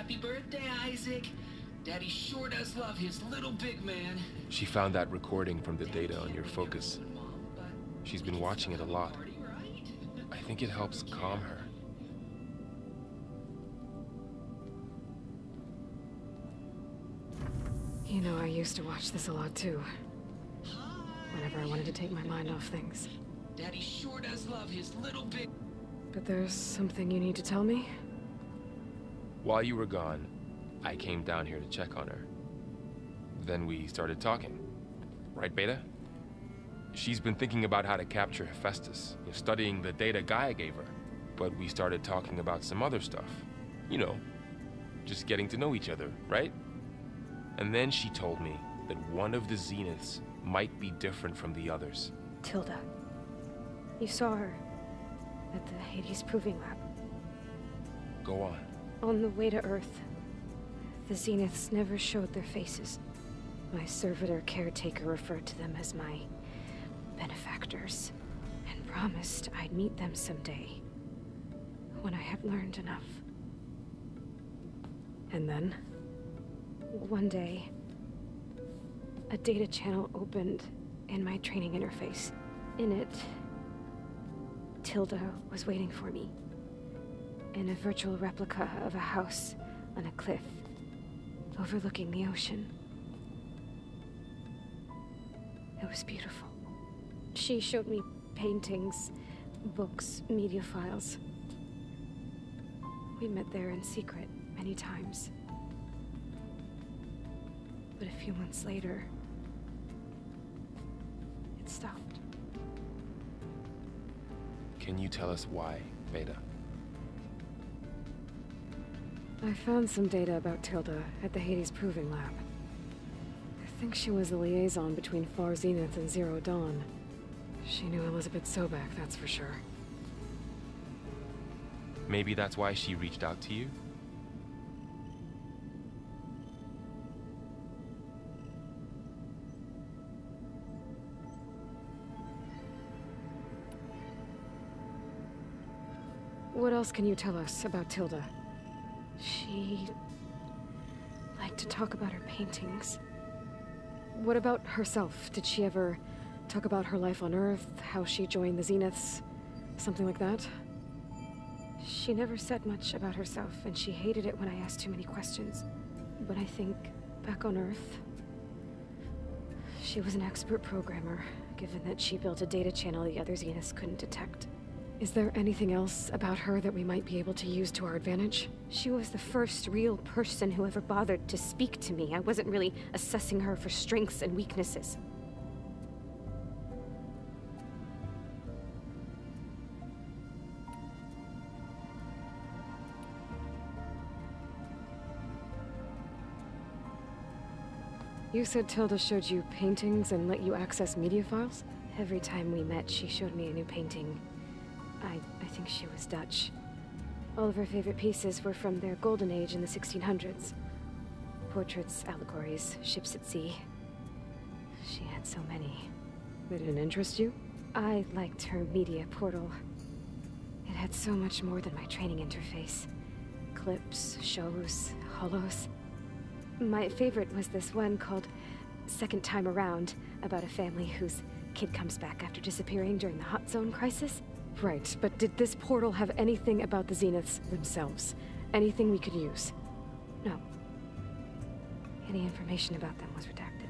Happy birthday, Isaac. Daddy sure does love his little big man. She found that recording from the data on your focus. She's been watching it a lot. I think it helps calm her. You know, I used to watch this a lot too. Whenever I wanted to take my mind off things. Daddy sure does love his little big... But there's something you need to tell me? While you were gone, I came down here to check on her. Then we started talking. Right, Beta? She's been thinking about how to capture Hephaestus, studying the data Gaia gave her. But we started talking about some other stuff. You know, just getting to know each other, right? And then she told me that one of the Zeniths might be different from the others. Tilda. You saw her at the Hades Proving Lab. Go on. On the way to Earth, the Zeniths never showed their faces. My servitor caretaker referred to them as my benefactors, and promised I'd meet them someday, when I had learned enough. And then, one day, a data channel opened in my training interface. In it, Tilda was waiting for me, in a virtual replica of a house on a cliff, overlooking the ocean. It was beautiful. She showed me paintings, books, media files. We met there in secret many times. But a few months later, it stopped. Can you tell us why, Beta? I found some data about Tilda at the Hades Proving Lab. I think she was the liaison between Far Zenith and Zero Dawn. She knew Elizabeth Sobek, that's for sure. Maybe that's why she reached out to you? What else can you tell us about Tilda? She liked to talk about her paintings. What about herself? Did she ever talk about her life on Earth, how she joined the Zeniths, something like that? She never said much about herself, and she hated it when I asked too many questions. But I think, back on Earth, she was an expert programmer, given that she built a data channel the other Zeniths couldn't detect. Is there anything else about her that we might be able to use to our advantage? She was the first real person who ever bothered to speak to me. I wasn't really assessing her for strengths and weaknesses. You said Tilda showed you paintings and let you access media files? Every time we met, she showed me a new painting. I think she was Dutch. All of her favorite pieces were from their golden age in the 1600s. Portraits, allegories, ships at sea. She had so many. They didn't interest you? I liked her media portal. It had so much more than my training interface. Clips, shows, holos. My favorite was this one called Second Time Around, about a family whose kid comes back after disappearing during the Hot Zone crisis. Right, but did this portal have anything about the Zeniths themselves? Anything we could use? No. Any information about them was redacted.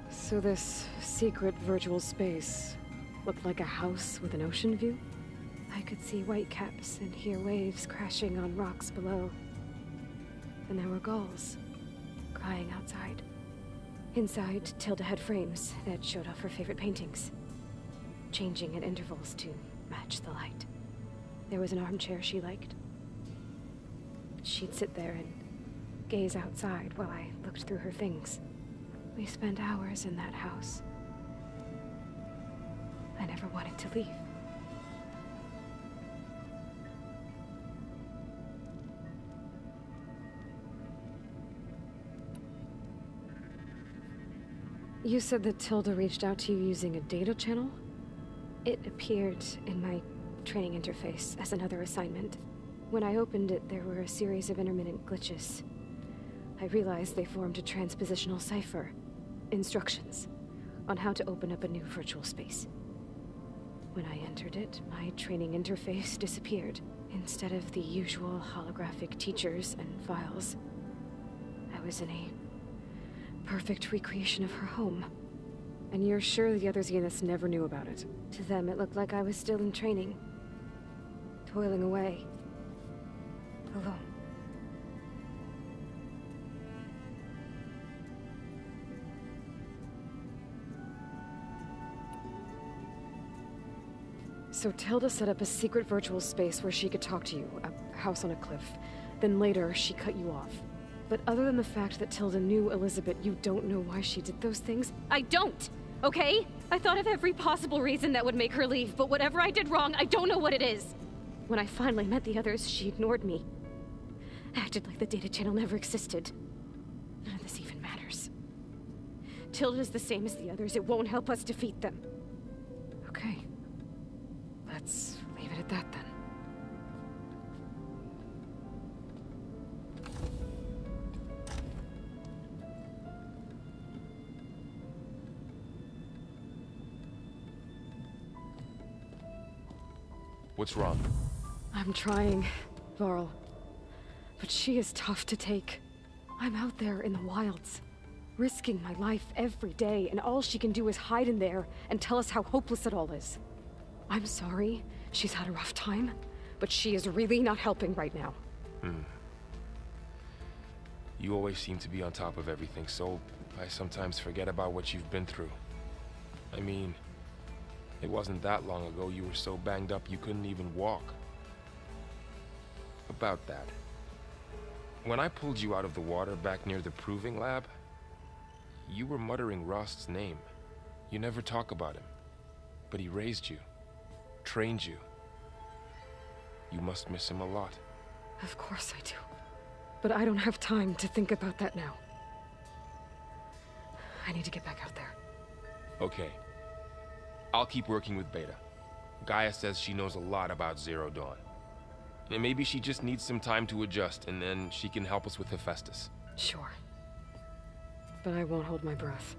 So this secret virtual space looked like a house with an ocean view? I could see whitecaps and hear waves crashing on rocks below. And there were gulls crying outside. Inside, Tilda had frames that showed off her favorite paintings, changing at intervals to match the light. There was an armchair she liked. She'd sit there and gaze outside while I looked through her things. We spent hours in that house. I never wanted to leave. You said that Tilda reached out to you using a data channel? It appeared in my training interface as another assignment. When I opened it, there were a series of intermittent glitches. I realized they formed a transpositional cipher. Instructions on how to open up a new virtual space. When I entered it, my training interface disappeared. Instead of the usual holographic teachers and files, I was in a perfect recreation of her home. And you're sure the other Zeniths never knew about it? To them, it looked like I was still in training. Toiling away. Alone. So Tilda set up a secret virtual space where she could talk to you, a house on a cliff. Then later, she cut you off. But other than the fact that Tilda knew Elizabeth, you don't know why she did those things? I don't! Okay? I thought of every possible reason that would make her leave, but whatever I did wrong, I don't know what it is. When I finally met the others, she ignored me. Acted like the data channel never existed. None of this even matters. Tilda's the same as the others. It won't help us defeat them. Okay. Let's leave it at that then. What's wrong? I'm trying, Varl. But she is tough to take. I'm out there in the wilds, risking my life every day, and all she can do is hide in there and tell us how hopeless it all is. I'm sorry, she's had a rough time, but she is really not helping right now. You always seem to be on top of everything, so I sometimes forget about what you've been through. I mean, it wasn't that long ago you were so banged up you couldn't even walk. About that. When I pulled you out of the water back near the proving lab, you were muttering Rost's name. You never talk about him. But he raised you. Trained you. You must miss him a lot. Of course I do. But I don't have time to think about that now. I need to get back out there. Okay. I'll keep working with Beta. Gaia says she knows a lot about Zero Dawn. And maybe she just needs some time to adjust, and then she can help us with Hephaestus. Sure. But I won't hold my breath.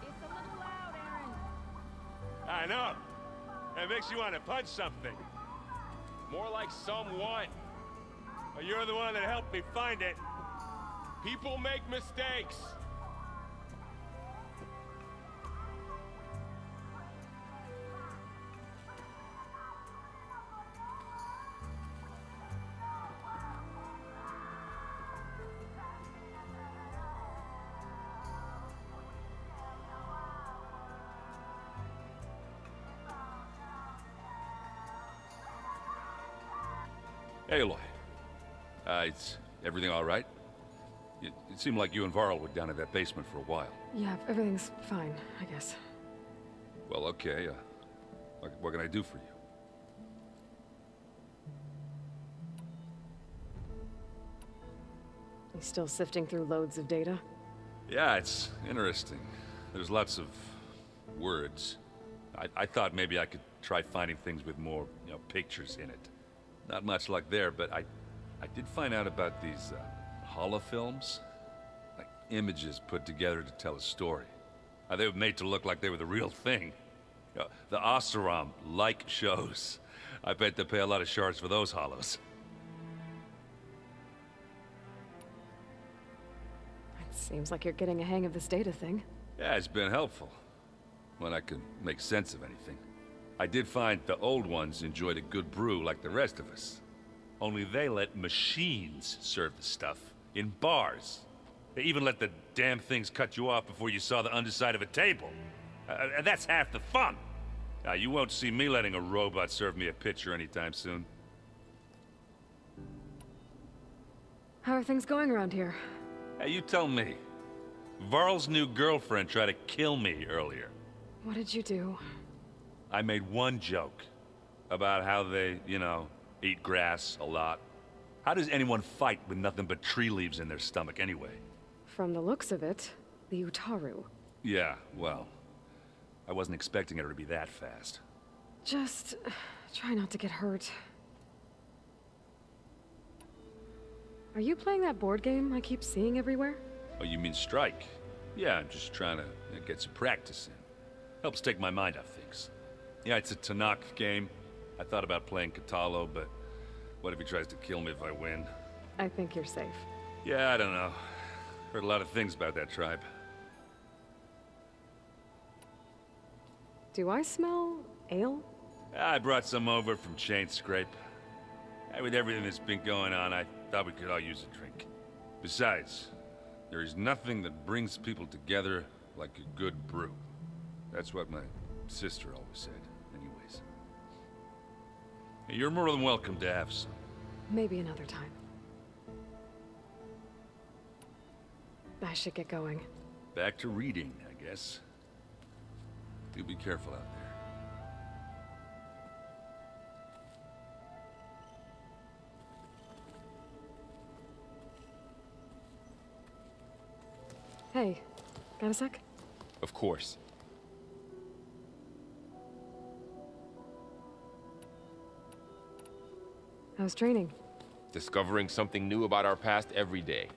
It's a little loud, Aaron. I know. It makes you want to punch something. More like someone. Well, you're the one that helped me find it. People make mistakes. Hey, Aloy. Is everything all right? It seemed like you and Varl were down in that basement for a while. Yeah, everything's fine, I guess. Well, okay. What can I do for you? You still sifting through loads of data? Yeah, it's interesting. There's lots of words. I thought maybe I could try finding things with more, pictures in it. Not much luck there, but I did find out about these holofilms. Like images put together to tell a story. They were made to look like they were the real thing. The Oseram like shows. I bet they pay a lot of shards for those holos. It seems like you're getting a hang of this data thing. Yeah, it's been helpful. When I can make sense of anything. I did find the old ones enjoyed a good brew like the rest of us. Only they let machines serve the stuff in bars. They even let the damn things cut you off before you saw the underside of a table. And that's half the fun. You won't see me letting a robot serve me a pitcher anytime soon. How are things going around here? Hey, you tell me. Varl's new girlfriend tried to kill me earlier. What did you do? I made one joke about how they, you know, eat grass a lot. How does anyone fight with nothing but tree leaves in their stomach anyway? From the looks of it, the Utaru. Yeah, well, I wasn't expecting her to be that fast. Just try not to get hurt. Are you playing that board game I keep seeing everywhere? Oh, you mean Strike? Yeah, I'm just trying to get some practice in. Helps take my mind off things. Yeah, it's a Tallneck game. I thought about playing Catalo, but what if he tries to kill me if I win? I think you're safe. Yeah, I don't know. Heard a lot of things about that tribe. Do I smell ale? I brought some over from Chain Scrape. With everything that's been going on, I thought we could all use a drink. Besides, there is nothing that brings people together like a good brew. That's what my sister always said, anyways. You're more than welcome to have some. Maybe another time. I should get going. Back to reading, I guess. Do be careful out there. Hey, got a sec? Of course. How's training? Discovering something new about our past every day.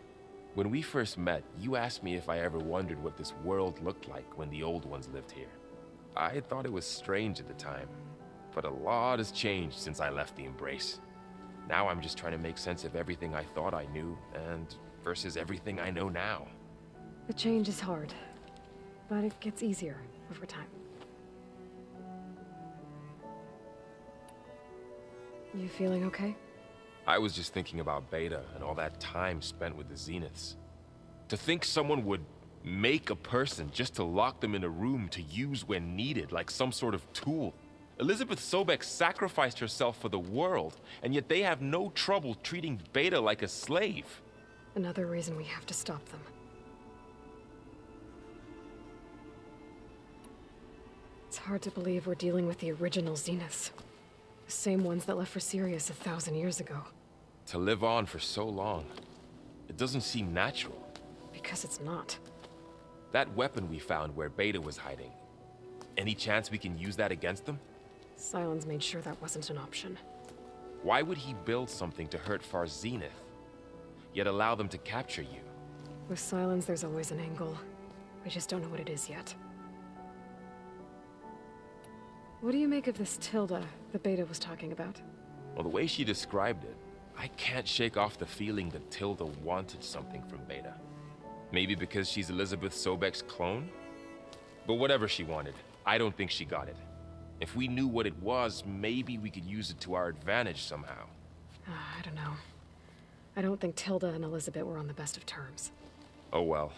When we first met, you asked me if I ever wondered what this world looked like when the old ones lived here. I thought it was strange at the time, but a lot has changed since I left the Embrace. Now I'm just trying to make sense of everything I thought I knew, and versus everything I know now. The change is hard, but it gets easier over time. You feeling okay? I was just thinking about Beta and all that time spent with the Zeniths. To think someone would make a person just to lock them in a room to use when needed, like some sort of tool. Elizabeth Sobek sacrificed herself for the world, and yet they have no trouble treating Beta like a slave. Another reason we have to stop them. It's hard to believe we're dealing with the original Zeniths. The same ones that left for Sirius 1,000 years ago. To live on for so long, it doesn't seem natural. Because it's not. That weapon we found where Beta was hiding, any chance we can use that against them? Sylens made sure that wasn't an option. Why would he build something to hurt Far Zenith, yet allow them to capture you? With Sylens, there's always an angle. We just don't know what it is yet. What do you make of this Tilda that Beta was talking about? Well, the way she described it, I can't shake off the feeling that Tilda wanted something from Beta. Maybe because she's Elizabeth Sobek's clone? But whatever she wanted, I don't think she got it. If we knew what it was, maybe we could use it to our advantage somehow. I don't know. I don't think Tilda and Elizabeth were on the best of terms. Oh well.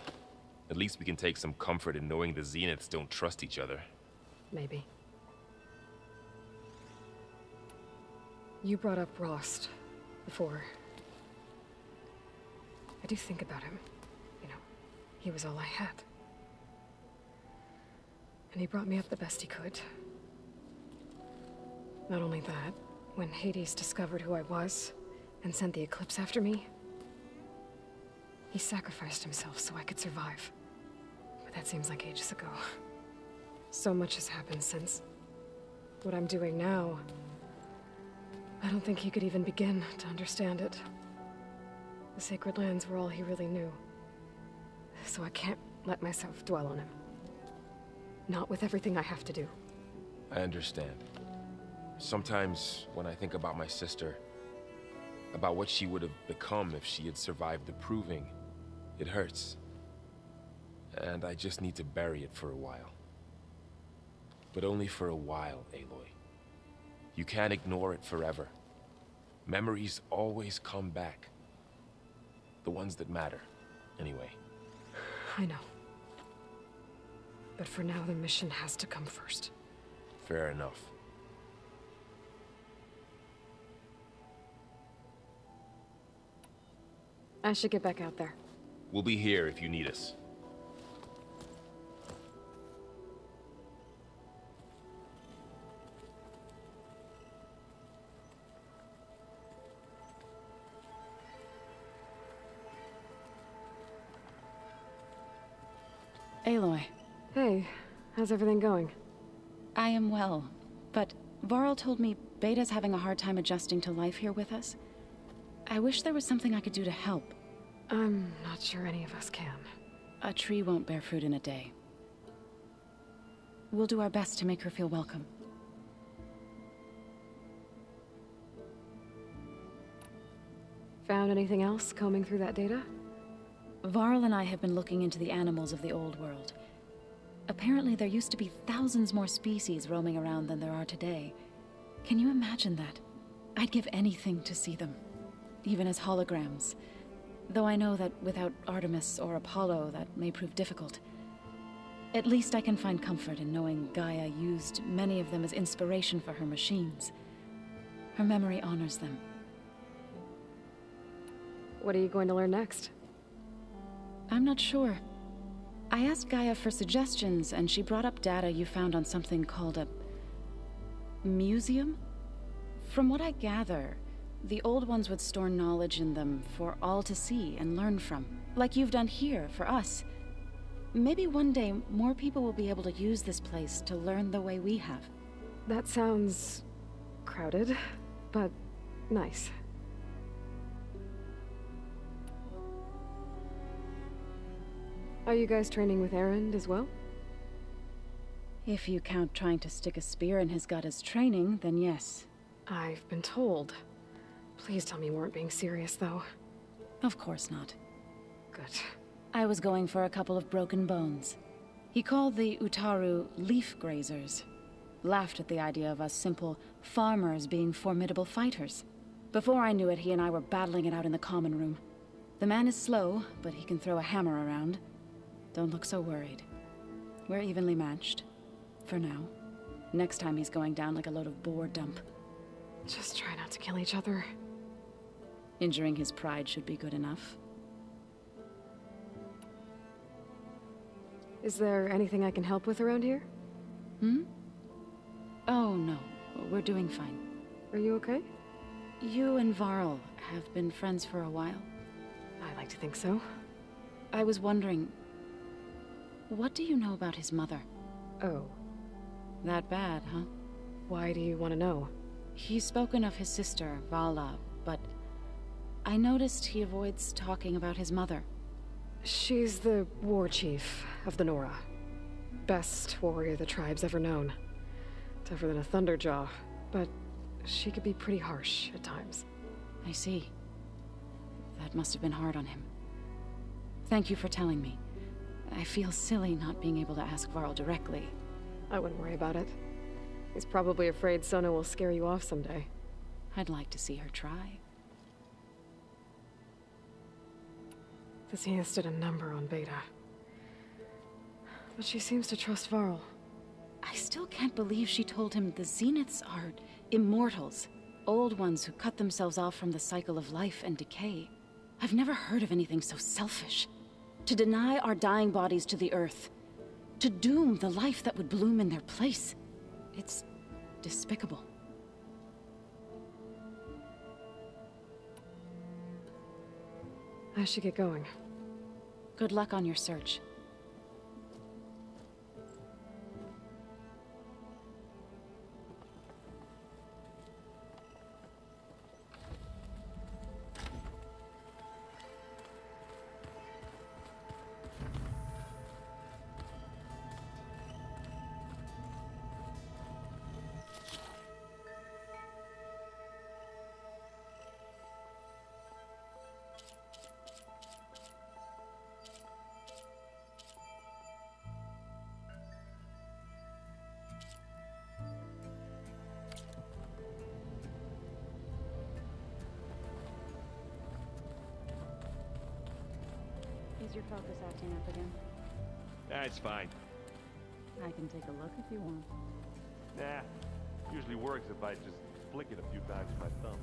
At least we can take some comfort in knowing the Zeniths don't trust each other. Maybe. You brought up Rost before. I do think about him. You know, he was all I had. And he brought me up the best he could. Not only that, when Hades discovered who I was and sent the Eclipse after me, he sacrificed himself so I could survive. But that seems like ages ago. So much has happened since. What I'm doing now, I don't think he could even begin to understand it. The Sacred Lands were all he really knew. So I can't let myself dwell on him. Not with everything I have to do. I understand. Sometimes, when I think about my sister, about what she would have become if she had survived the Proving, it hurts. And I just need to bury it for a while. But only for a while, Aloy. You can't ignore it forever. Memories always come back. The ones that matter, anyway. I know. But for now, the mission has to come first. Fair enough. I should get back out there. We'll be here if you need us. Aloy. Hey, how's everything going? I am well, but Varl told me Beta's having a hard time adjusting to life here with us. I wish there was something I could do to help. I'm not sure any of us can. A tree won't bear fruit in a day. We'll do our best to make her feel welcome. Found anything else combing through that data? Varl and I have been looking into the animals of the old world. Apparently there used to be thousands more species roaming around than there are today. Can you imagine that? I'd give anything to see them, even as holograms. Though I know that without Artemis or Apollo, that may prove difficult. At least I can find comfort in knowing Gaia used many of them as inspiration for her machines. Her memory honors them. What are you going to learn next? I'm not sure. I asked Gaia for suggestions, and she brought up data you found on something called a museum? From what I gather, the old ones would store knowledge in them for all to see and learn from, like you've done here for us. Maybe one day more people will be able to use this place to learn the way we have. That sounds crowded, but nice. Are you guys training with Erend as well? If you count trying to stick a spear in his gut as training, then yes. I've been told. Please tell me you weren't being serious, though. Of course not. Good. I was going for a couple of broken bones. He called the Utaru leaf grazers. Laughed at the idea of us simple farmers being formidable fighters. Before I knew it, he and I were battling it out in the common room. The man is slow, but he can throw a hammer around. Don't look so worried. We're evenly matched. For now. Next time he's going down like a load of boar dump. Just try not to kill each other. Injuring his pride should be good enough. Is there anything I can help with around here? Hmm? Oh, no. We're doing fine. Are you okay? You and Varl have been friends for a while. I like to think so. I was wondering, what do you know about his mother? Oh. That bad, huh? Why do you want to know? He's spoken of his sister, Vala, but I noticed he avoids talking about his mother. She's the war chief of the Nora. Best warrior the tribe's ever known. Tougher than a Thunderjaw, but she could be pretty harsh at times. I see. That must have been hard on him. Thank you for telling me. I feel silly not being able to ask Varl directly. I wouldn't worry about it. He's probably afraid Sona will scare you off someday. I'd like to see her try. The Zeniths did a number on Beta. But she seems to trust Varl. I still can't believe she told him the Zeniths are immortals. Old ones who cut themselves off from the cycle of life and decay. I've never heard of anything so selfish. To deny our dying bodies to the earth. To doom the life that would bloom in their place. It's despicable. I should get going. Good luck on your search. your focus acting up again? That's fine. I can take a look if you want. Nah, usually works if I just flick it a few times with my thumb.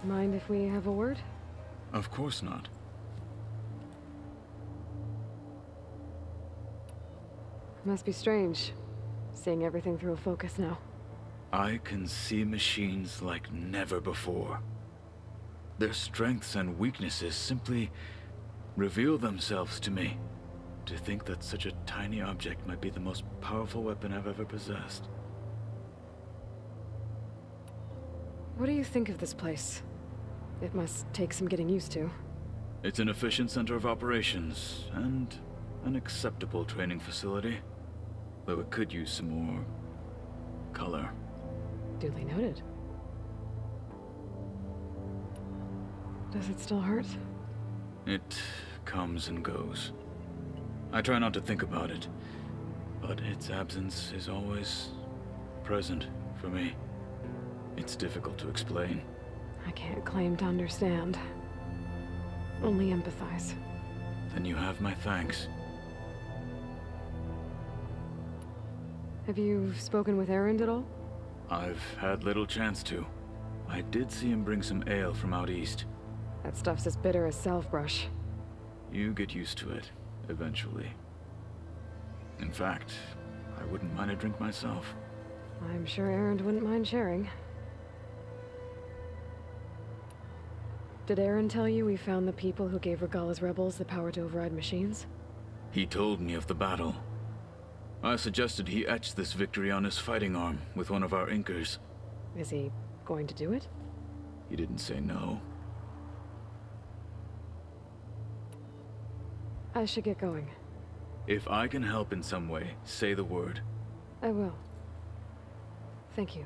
Mind if we have a word? Of course not. Must be strange, seeing everything through a focus now. I can see machines like never before. Their strengths and weaknesses simply reveal themselves to me. To think that such a tiny object might be the most powerful weapon I've ever possessed. What do you think of this place? It must take some getting used to. It's an efficient center of operations, and an acceptable training facility. Though it could use some more color. Duly noted. Does it still hurt? It comes and goes. I try not to think about it, but its absence is always present for me. It's difficult to explain. I can't claim to understand. Only empathize. Then you have my thanks. Have you spoken with Erend at all? I've had little chance to. I did see him bring some ale from out east. That stuff's as bitter as salvage. You get used to it, eventually. In fact, I wouldn't mind a drink myself. I'm sure Erend wouldn't mind sharing. Did Erend tell you we found the people who gave Regala's rebels the power to override machines? He told me of the battle. I suggested he etch this victory on his fighting arm with one of our inkers. Is he going to do it? He didn't say no. I should get going. If I can help in some way, say the word. I will. Thank you.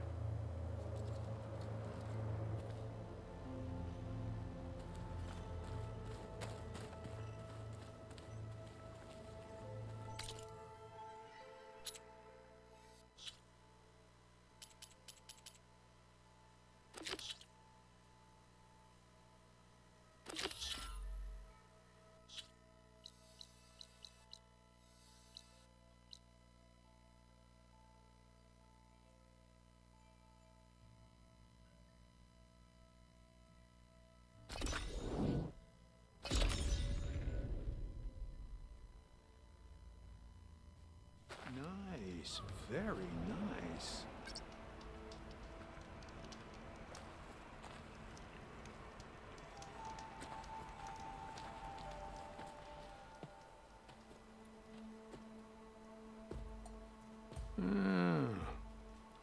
Nice, very nice.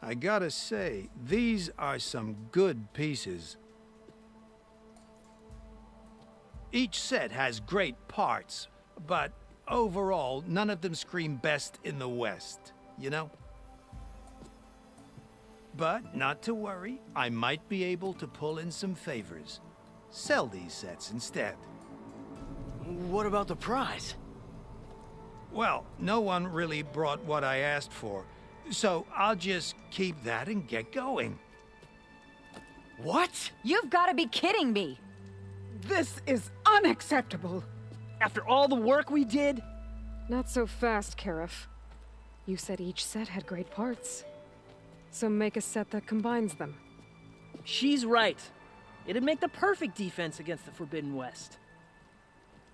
I gotta say, these are some good pieces. Each set has great parts, but overall, none of them scream best in the West, you know? But not to worry, I might be able to pull in some favors. Sell these sets instead. What about the prize? Well, no one really brought what I asked for, so I'll just keep that and get going. What? You've got to be kidding me! This is unacceptable! After all the work we did? Not so fast, Keruf. You said each set had great parts. So make a set that combines them. She's right. It'd make the perfect defense against the Forbidden West.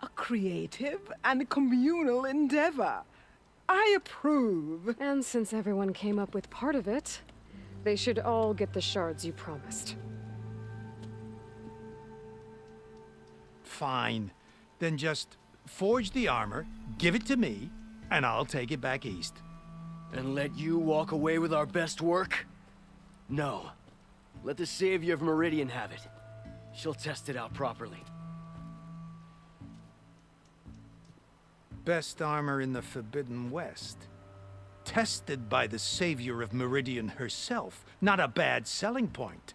A creative and communal endeavor. I approve. And since everyone came up with part of it, they should all get the shards you promised. Fine. Then just forge the armor, give it to me, and I'll take it back east. And let you walk away with our best work? No. Let the Savior of Meridian have it. She'll test it out properly. Best armor in the Forbidden West. Tested by the Savior of Meridian herself. Not a bad selling point.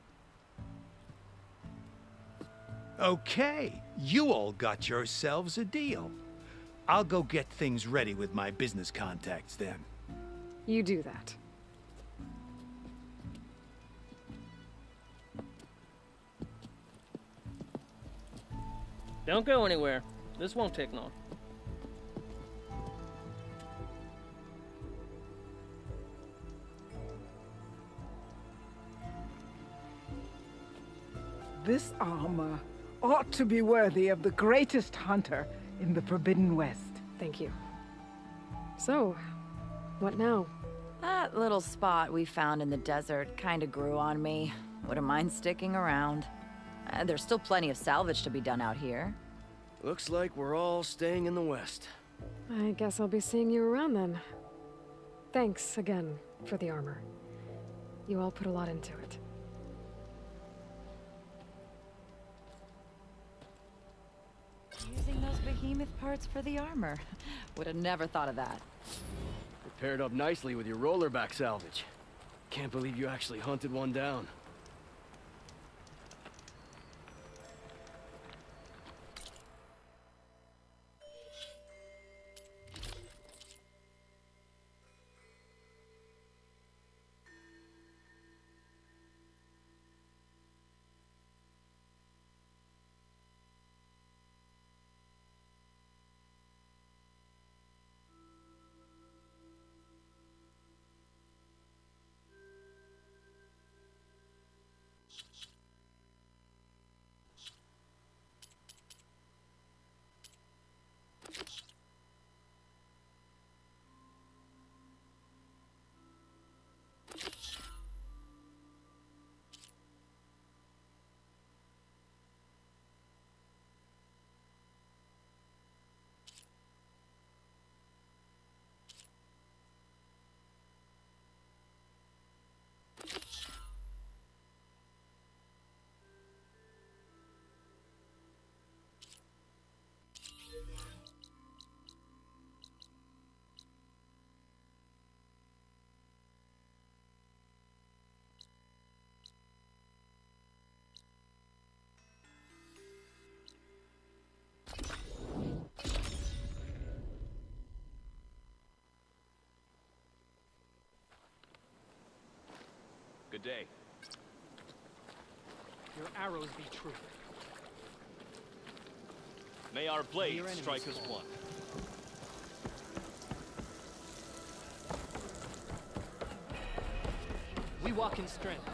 Okay, you all got yourselves a deal. I'll go get things ready with my business contacts then. You do that. Don't go anywhere. This won't take long. This armor ought to be worthy of the greatest hunter in the Forbidden West. Thank you. So, what now? That little spot we found in the desert kinda grew on me. Wouldn't mind sticking around. There's still plenty of salvage to be done out here. Looks like we're all staying in the West. I guess I'll be seeing you around then. Thanks again for the armor. You all put a lot into it. Using those behemoth parts for the armor. Would have never thought of that. It paired up nicely with your rollerback salvage. Can't believe you actually hunted one down. Good day. Your arrows be true. May our blades strike as one. We walk in strength.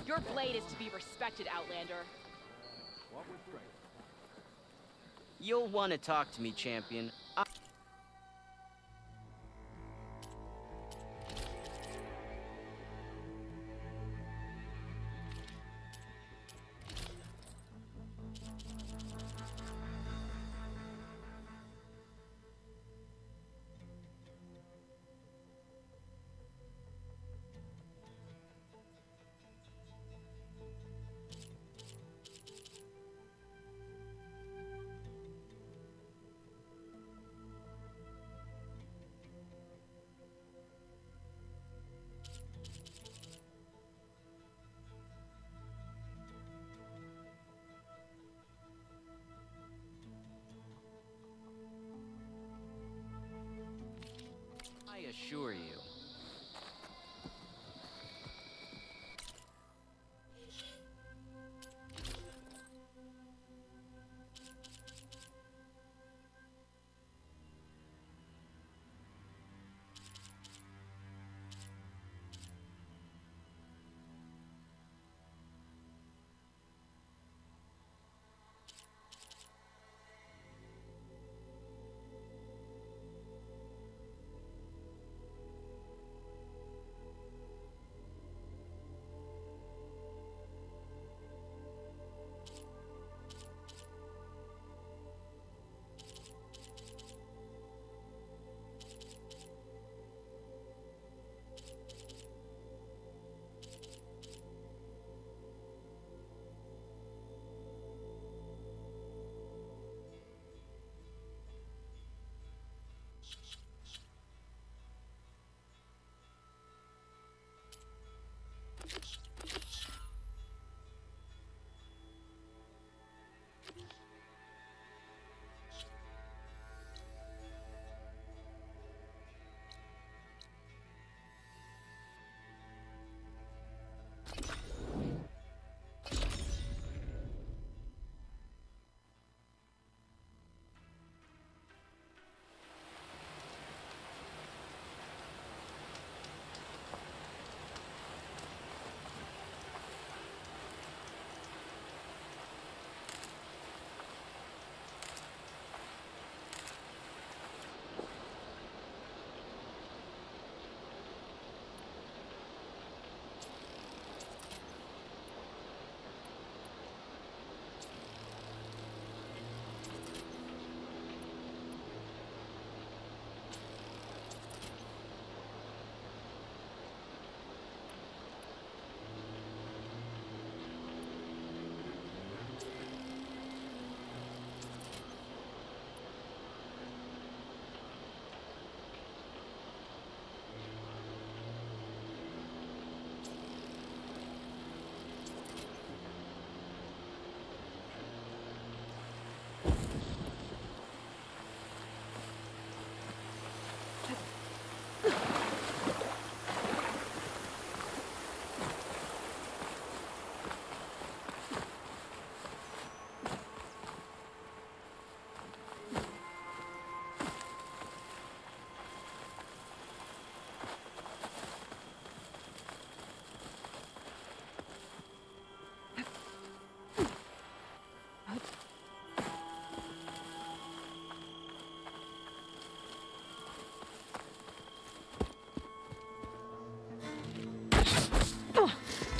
Your blade is to be respected, Outlander. You'll want to talk to me, champion.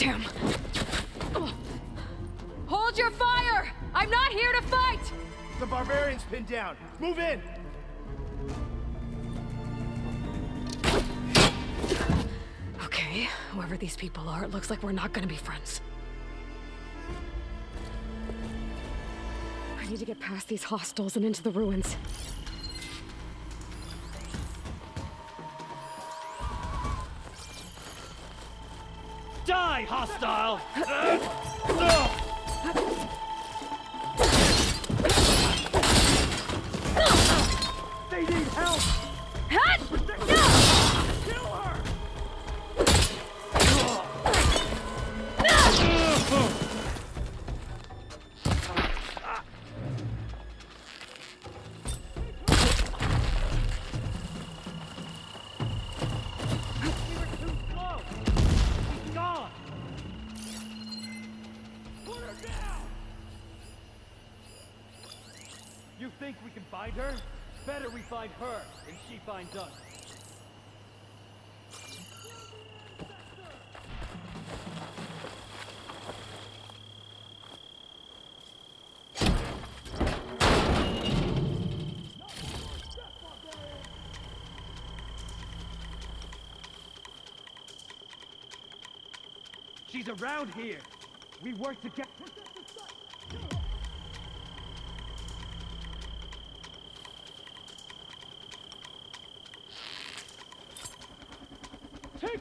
Damn. Hold your fire! I'm not here to fight! The barbarian's pinned down. Move in! Okay, whoever these people are, it looks like we're not gonna be friends. I need to get past these hostiles and into the ruins. Die, hostile! They need help! Kill her! You think we can find her? Better we find her than she finds us. She's around here. We work together.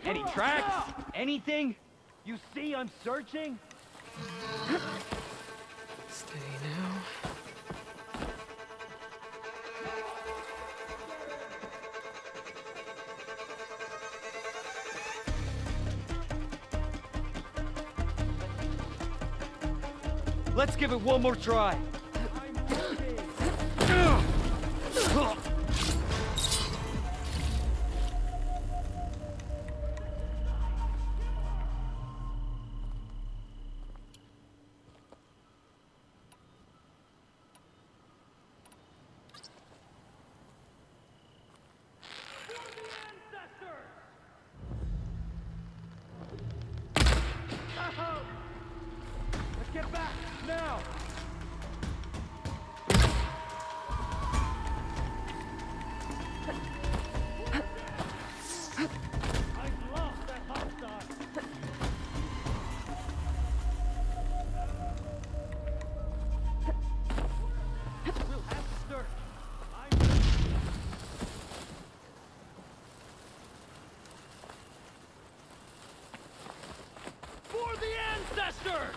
Any tracks? Anything? You see I'm searching? Steady now. Let's give it one more try. Let's get back now. I've lost that hostile. We'll have to search. For the ancestors!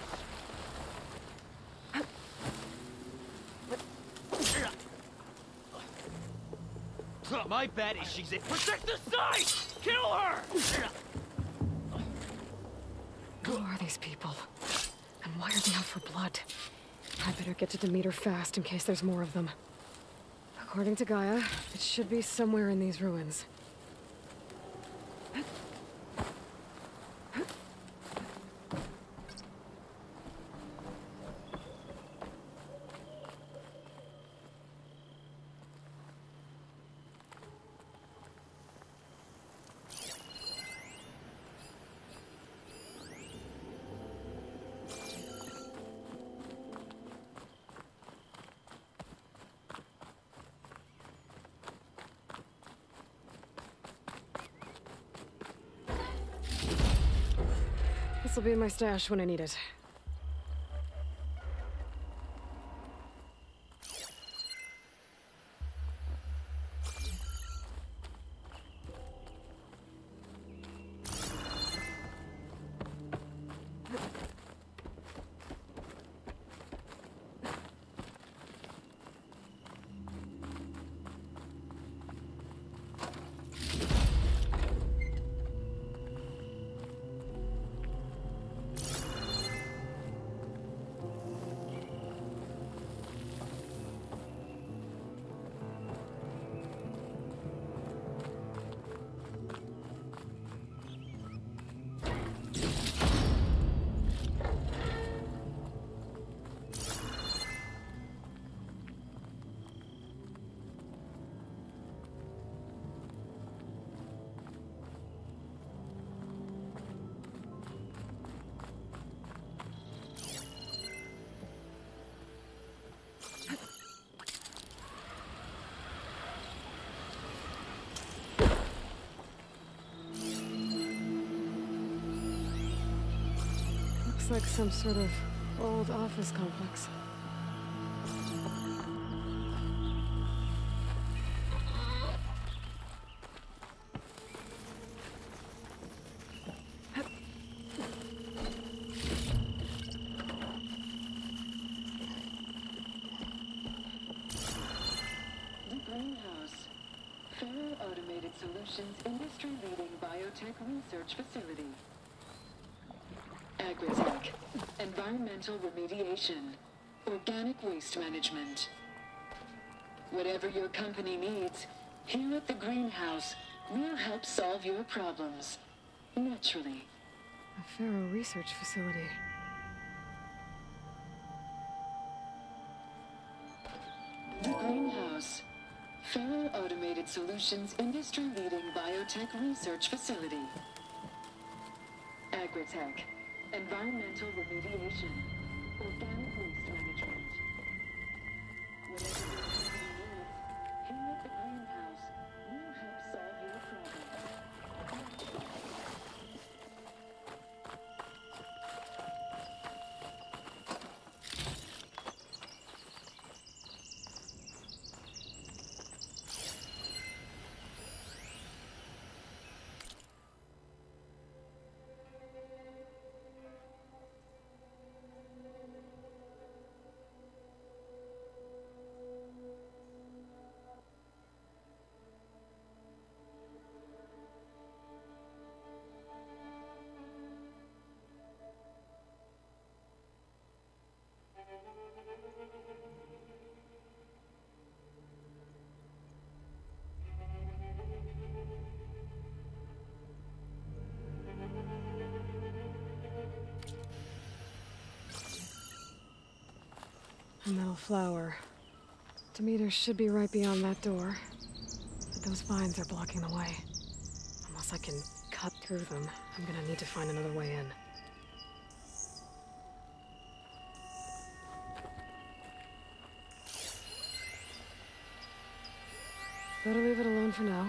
My bet is she's in. Protect the site! Kill her! Who are these people? And why are they out for blood? I better get to Demeter fast in case there's more of them. According to Gaia, it should be somewhere in these ruins. This'll be in my stash when I need it. Looks like some sort of old office complex. Industry-leading biotech research facility. Agritech, environmental remediation, organic waste management. Whatever your company needs, here at the greenhouse, we'll help solve your problems. Naturally. A Pharaoh research facility. The greenhouse. Pharaoh Automated Solutions industry-leading biotech research facility. Agritech, environmental remediation, organic waste management. Whatever your company needs, here at the greenhouse, we'll help solve your problems. A metal flower. Demeter should be right beyond that door. But those vines are blocking the way. Unless I can cut through them, I'm gonna need to find another way in. Better leave it alone for now.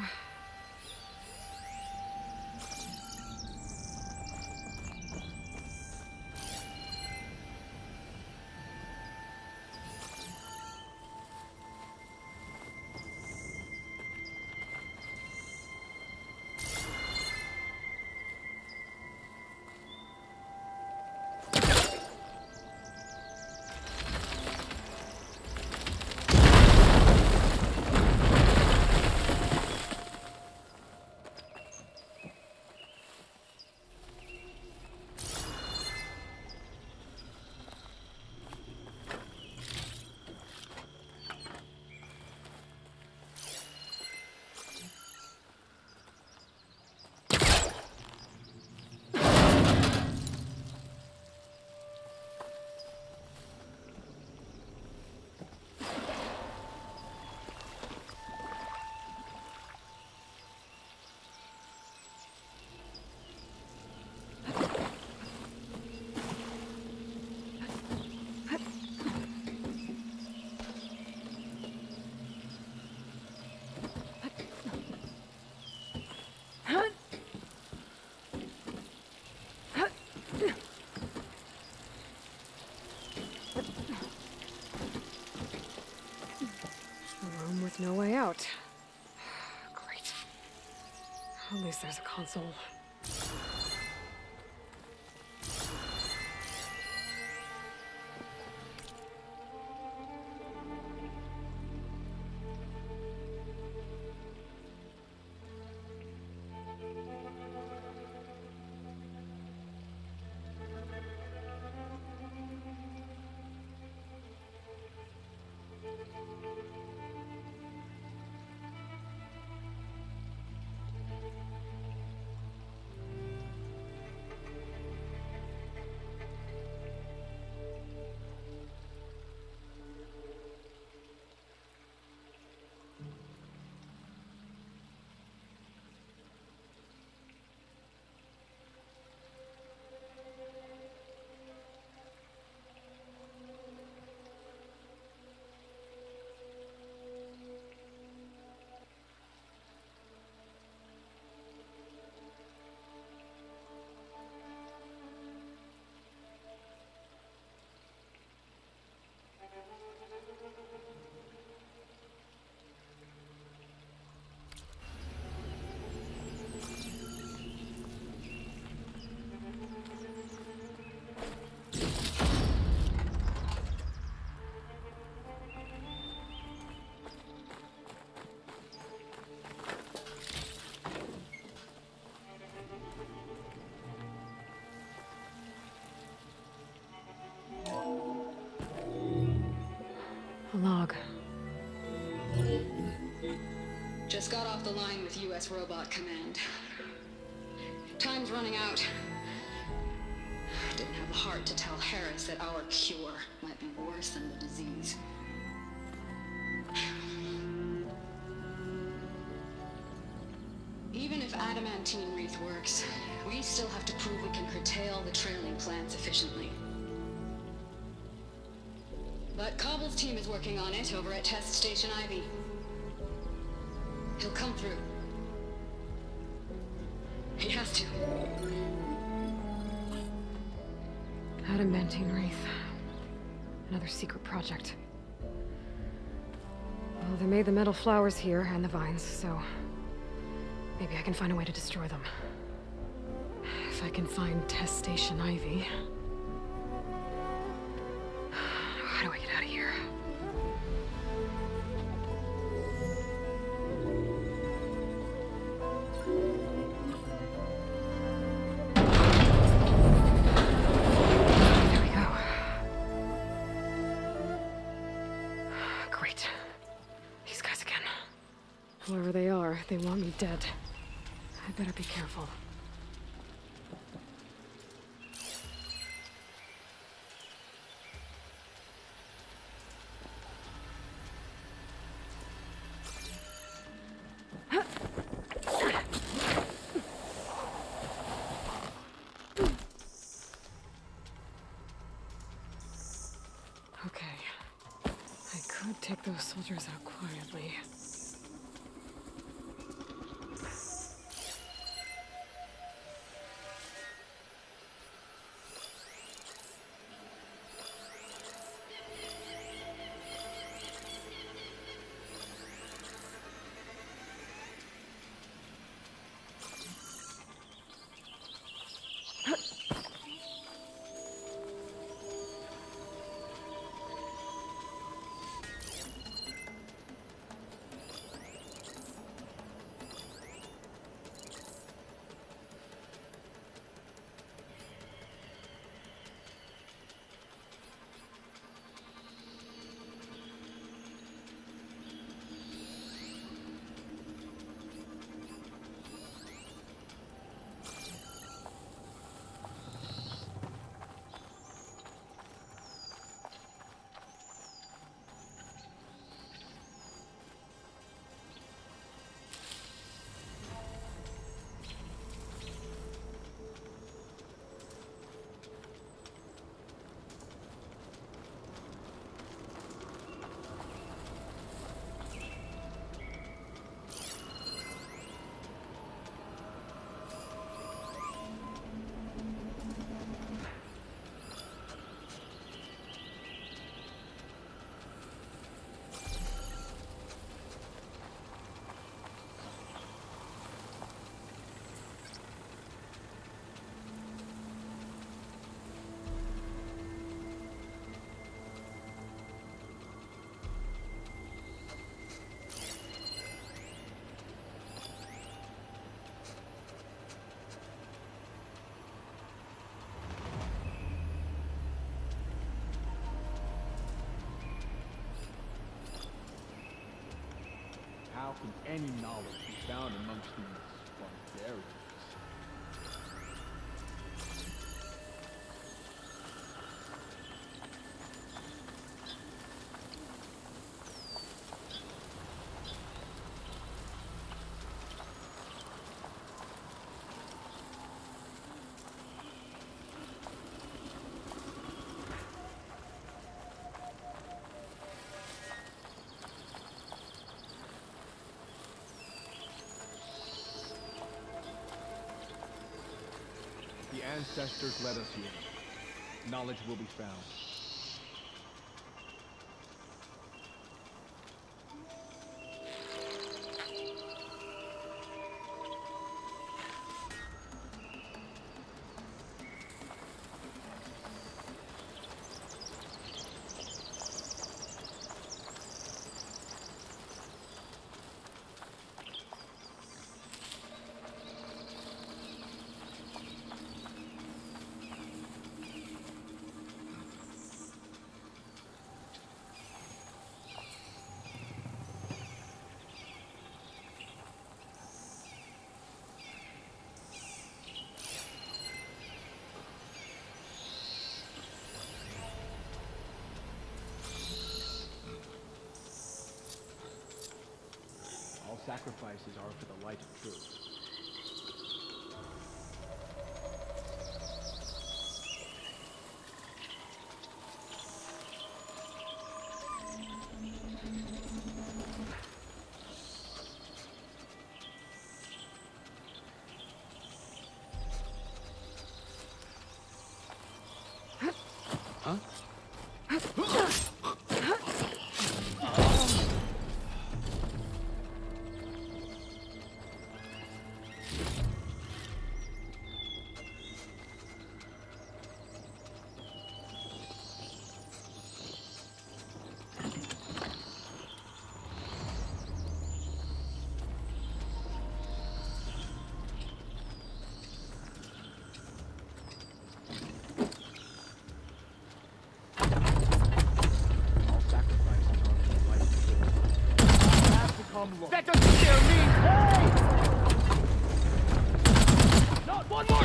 No way out. Great. At least there's a console. Just got off the line with U.S. Robot Command. Time's running out. Didn't have the heart to tell Harris that our cure might be worse than the disease. Even if adamantine wreath works, we still have to prove we can curtail the trailing plants efficiently. But Cobble's team is working on it over at Test Station Ivy. He'll come through. He has to. Adamantine wreath. Another secret project. Well, they made the metal flowers here and the vines, so maybe I can find a way to destroy them. If I can find Test Station Ivy. How do I get out of here? There we go. Great. These guys again. Whoever they are, they want me dead. I better be careful. Okay. I could take those soldiers out quietly. How can any knowledge be found amongst these barbarians? The ancestors led us here. Knowledge will be found. sacrifices are for the light of truth. That doesn't scare me! Hey! Not one more!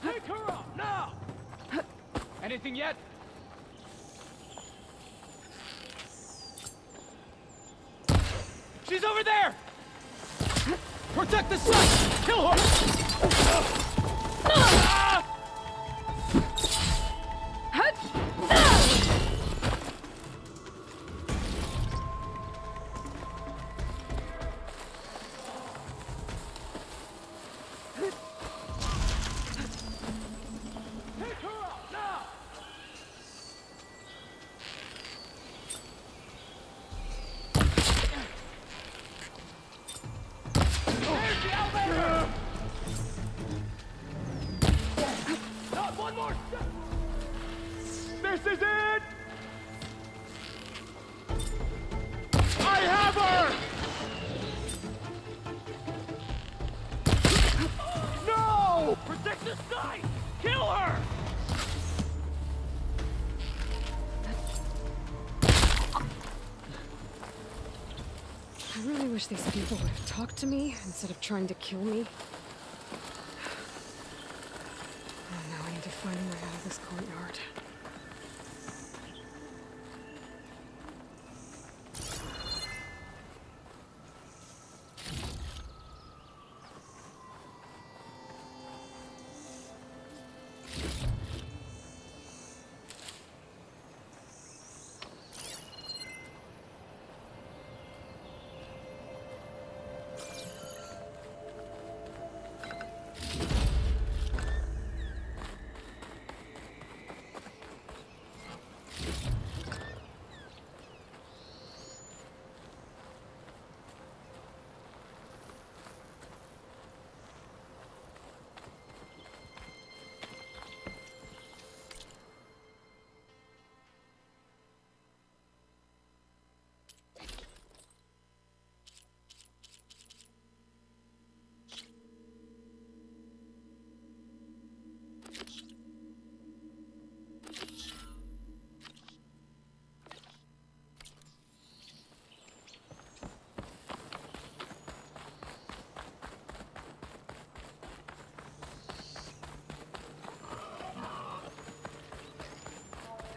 Take her up, now! Anything yet? She's over there! Protect the sun! Kill her! This is it! I have her! No! Protect the sky! Kill her! I really wish these people would have talked to me instead of trying to kill me. Oh, now I need to find a way out of this courtyard.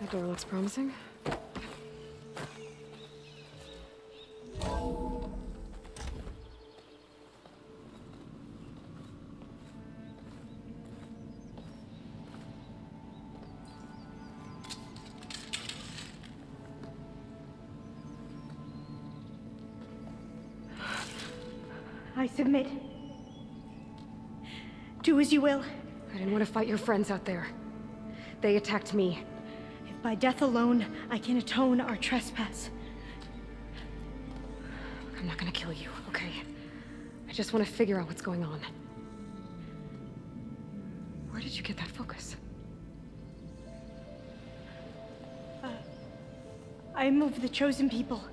That door looks promising. I submit. Do as you will. I didn't want to fight your friends out there. They attacked me. If by death alone I can atone our trespass. I'm not gonna kill you, okay? I just want to figure out what's going on. Where did you get that focus? I'm of the chosen people.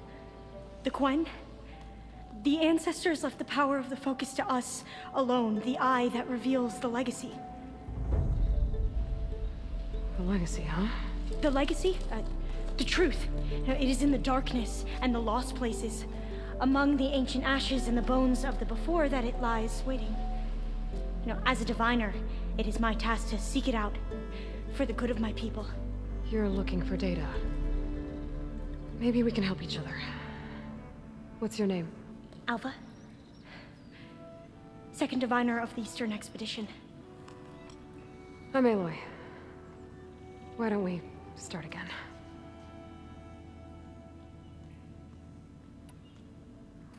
The Quen. The ancestors left the power of the focus to us alone, the eye that reveals the legacy. The legacy, huh? The legacy? The truth. It is in the darkness and the lost places, among the ancient ashes and the bones of the before that it lies waiting. As a diviner, it is my task to seek it out, for the good of my people. You're looking for data. Maybe we can help each other. What's your name? Alva. Second diviner of the Eastern Expedition. I'm Aloy. Why don't we start again?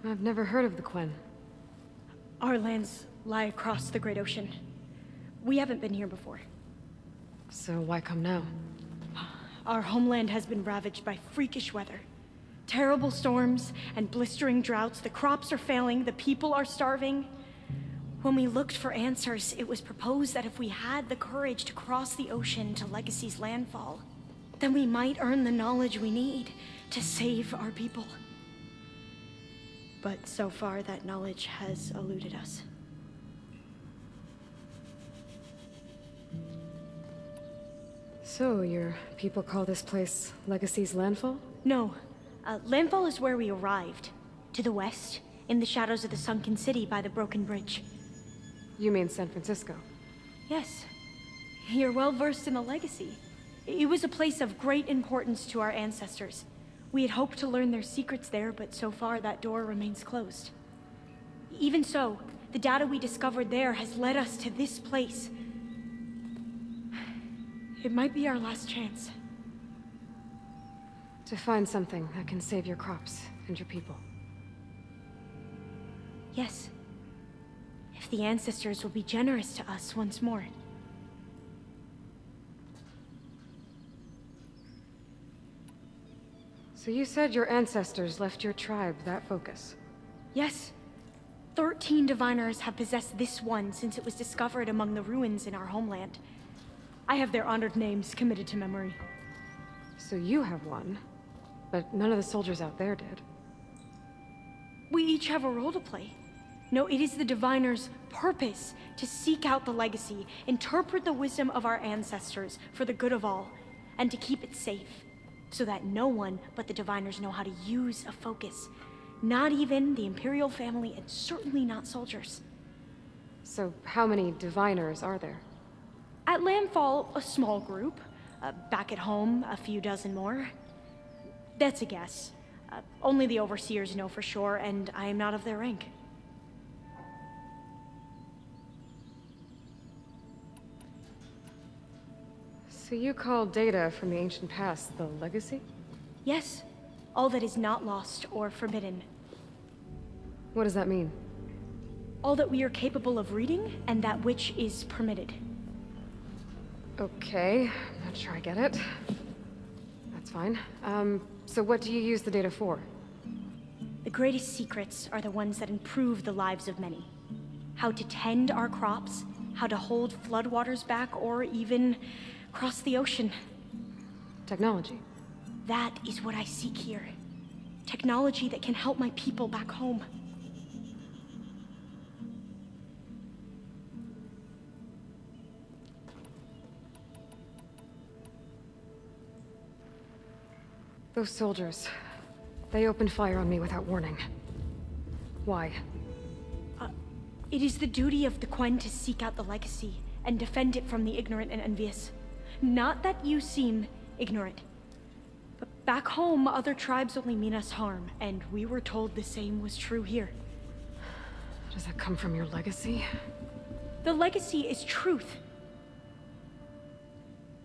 I've never heard of the Quen. Our lands lie across the Great Ocean. We haven't been here before. So why come now? Our homeland has been ravaged by freakish weather. Terrible storms and blistering droughts. The crops are failing, the people are starving. When we looked for answers, it was proposed that if we had the courage to cross the ocean to Legacy's landfall, then we might earn the knowledge we need to save our people. But so far, that knowledge has eluded us. So, your people call this place Legacy's landfall? No. Landfall is where we arrived. To the west, in the shadows of the sunken city by the broken bridge. You mean San Francisco? Yes. You're well versed in the Legacy. It was a place of great importance to our ancestors. We had hoped to learn their secrets there, but so far that door remains closed. Even so, the data we discovered there has led us to this place. It might be our last chance. To find something that can save your crops and your people. Yes. If the ancestors will be generous to us once more. So you said your ancestors left your tribe that focus? Yes. 13 diviners have possessed this one since it was discovered among the ruins in our homeland. I have their honored names committed to memory. So you have one, but none of the soldiers out there did. We each have a role to play. No, it is the diviner's purpose to seek out the legacy, interpret the wisdom of our ancestors for the good of all, and to keep it safe, so that no one but the diviners know how to use a focus. Not even the Imperial family, and certainly not soldiers. So how many diviners are there? At landfall, a small group. Back at home, a few dozen more. That's a guess. Only the overseers know for sure, and I am not of their rank. So you call data from the ancient past the legacy? Yes. All that is not lost or forbidden. What does that mean? All that we are capable of reading, and that which is permitted. Okay, I'm not sure I get it. That's fine. So what do you use the data for? The greatest secrets are the ones that improve the lives of many. How to tend our crops, how to hold floodwaters back, or even cross the ocean. Technology. That is what I seek here. Technology that can help my people back home. Those soldiers, they opened fire on me without warning. Why? It is the duty of the Quen to seek out the legacy and defend it from the ignorant and envious. Not that you seem ignorant. But back home, other tribes only mean us harm, and we were told the same was true here. Does that come from your legacy? The legacy is truth.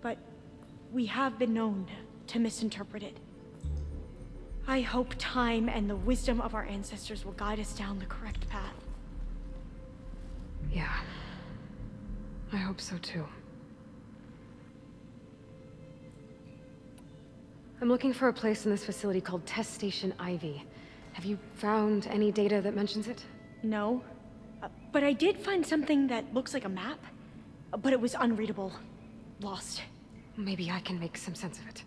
But we have been known to misinterpret it. I hope time and the wisdom of our ancestors will guide us down the correct path. Yeah. I hope so too. I'm looking for a place in this facility called Test Station Ivy. Have you found any data that mentions it? No. But I did find something that looks like a map. But it was unreadable. Lost. Maybe I can make some sense of it.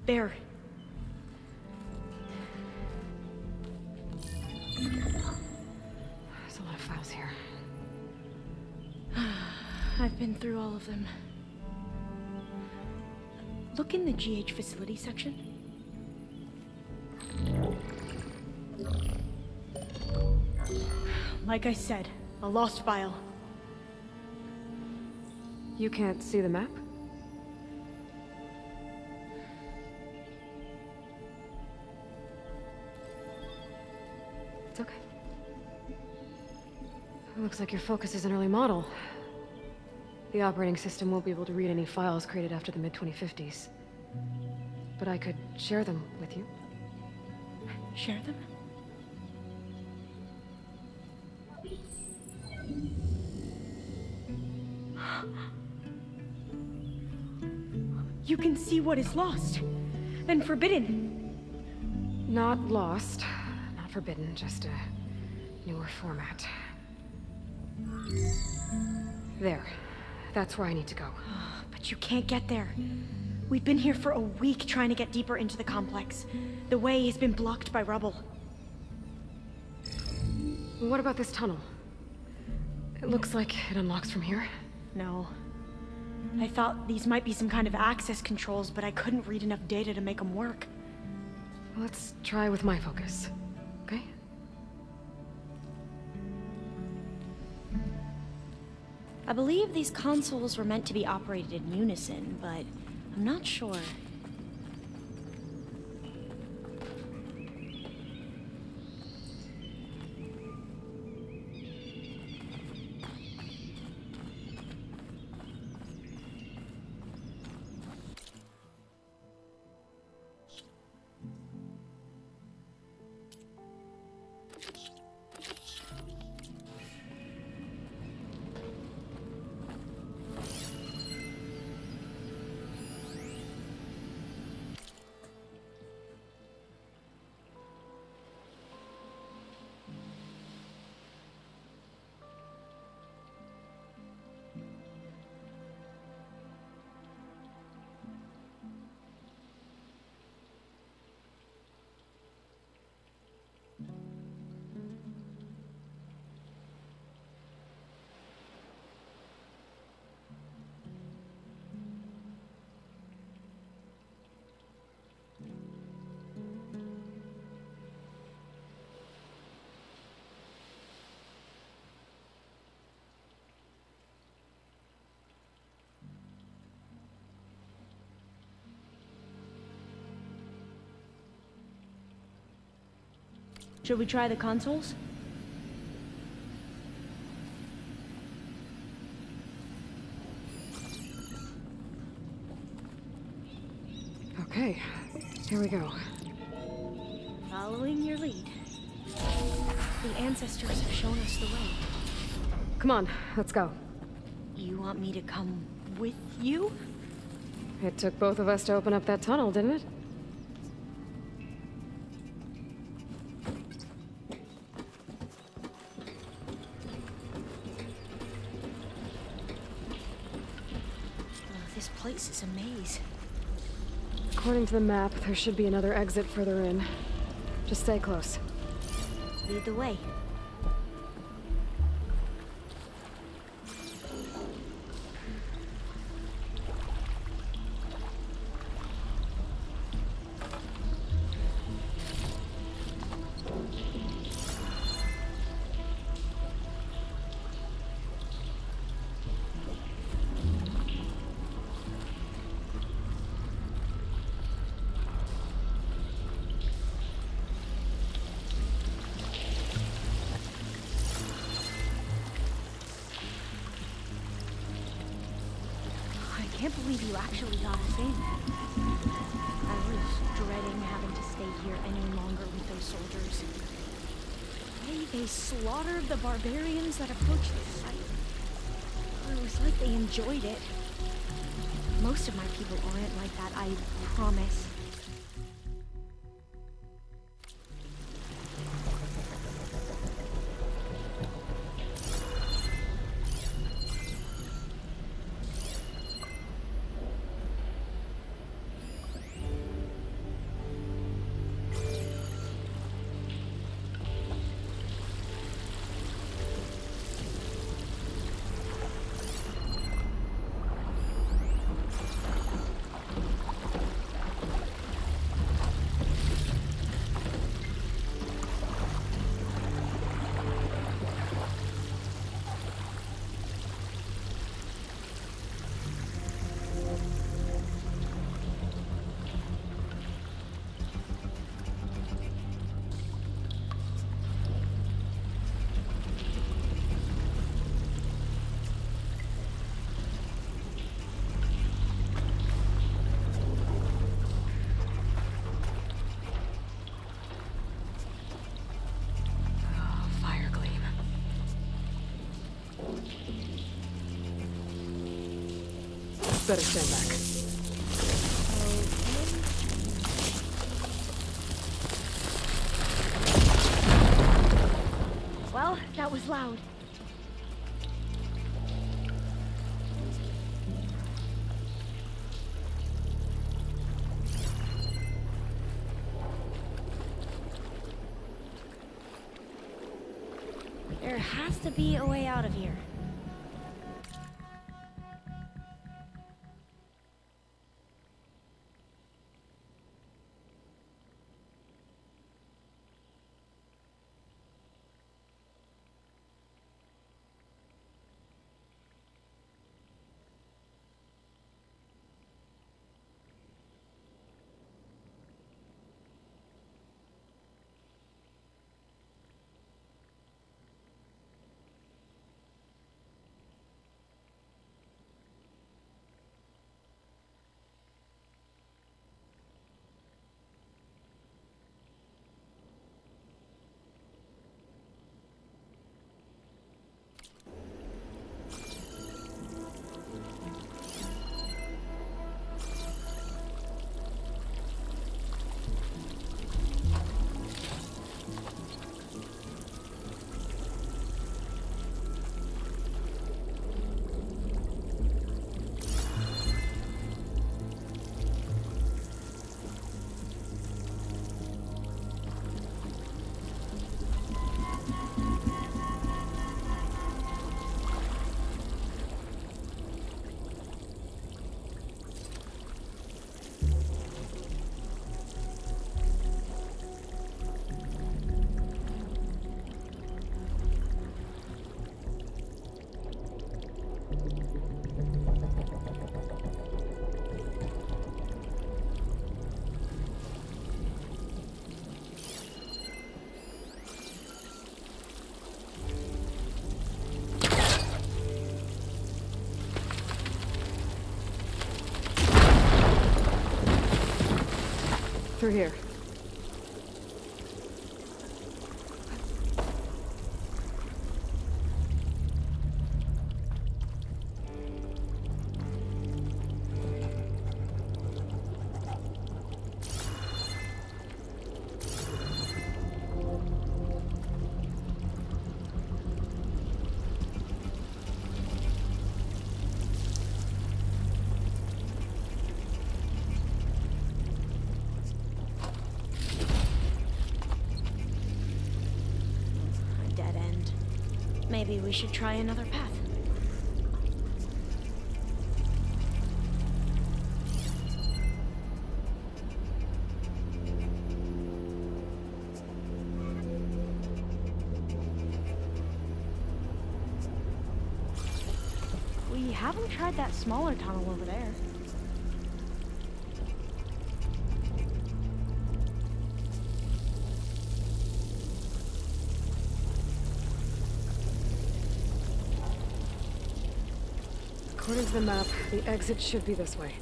There. There's a lot of files here. I've been through all of them. Look in the GH facility section. Like I said, a lost file. You can't see the map? It's okay. It looks like your focus is an early model. The operating system won't be able to read any files created after the mid-2050s. But I could share them with you. Share them? You can see what is lost and forbidden. Not lost, not forbidden, just a newer format. There. That's where I need to go. But you can't get there. We've been here for a week trying to get deeper into the complex. The way has been blocked by rubble. What about this tunnel? It looks like it unlocks from here. No. I thought these might be some kind of access controls, but I couldn't read enough data to make them work. Let's try with my focus, okay? I believe these consoles were meant to be operated in unison, but I'm not sure. Should we try the consoles? Okay, here we go. Following your lead. The ancestors have shown us the way. Come on, let's go. You want me to come with you? It took both of us to open up that tunnel, didn't it? This place is a maze. According to the map, there should be another exit further in. Just stay close. Lead the way. I can't believe you actually got us in. I was dreading having to stay here any longer with those soldiers. way they slaughtered the barbarians that approached the site. It was like they enjoyed it. Most of my people aren't like that, I promise. Better stand back. Well, that was loud. There has to be a way out of here. Through here. Maybe we should try another path. We haven't tried that smaller tunnel over there. According to the map, the exit should be this way.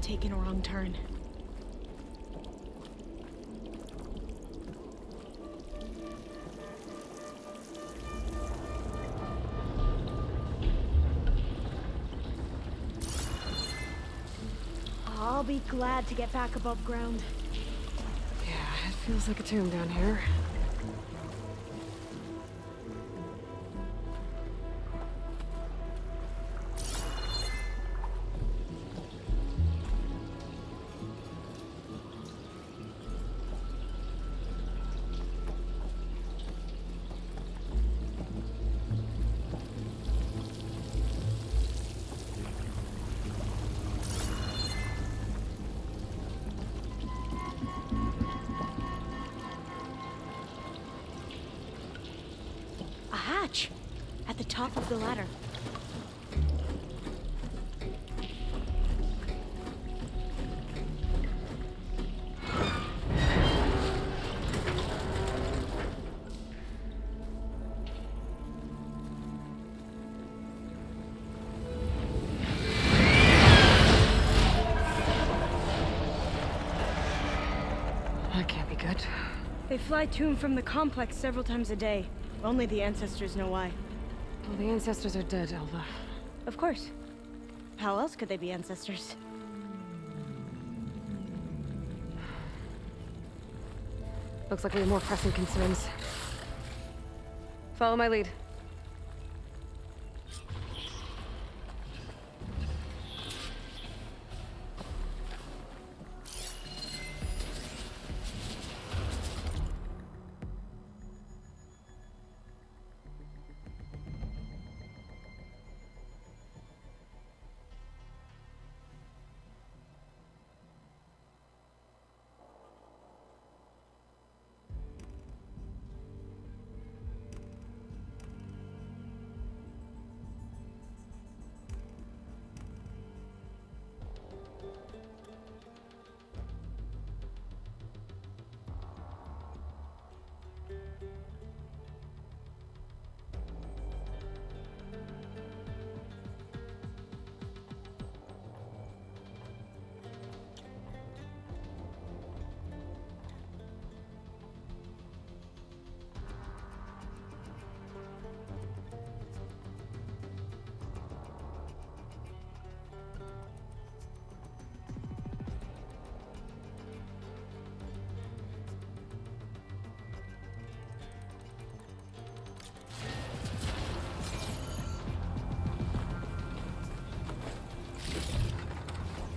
taken a wrong turn. I'll be glad to get back above ground. Yeah, it feels like a tomb down here. At the top of the ladder. That can't be good. They fly to and from the complex several times a day. Only the ancestors know why. Well, the ancestors are dead, Elva. Of course. How else could they be ancestors? Looks like we have more pressing concerns. Follow my lead.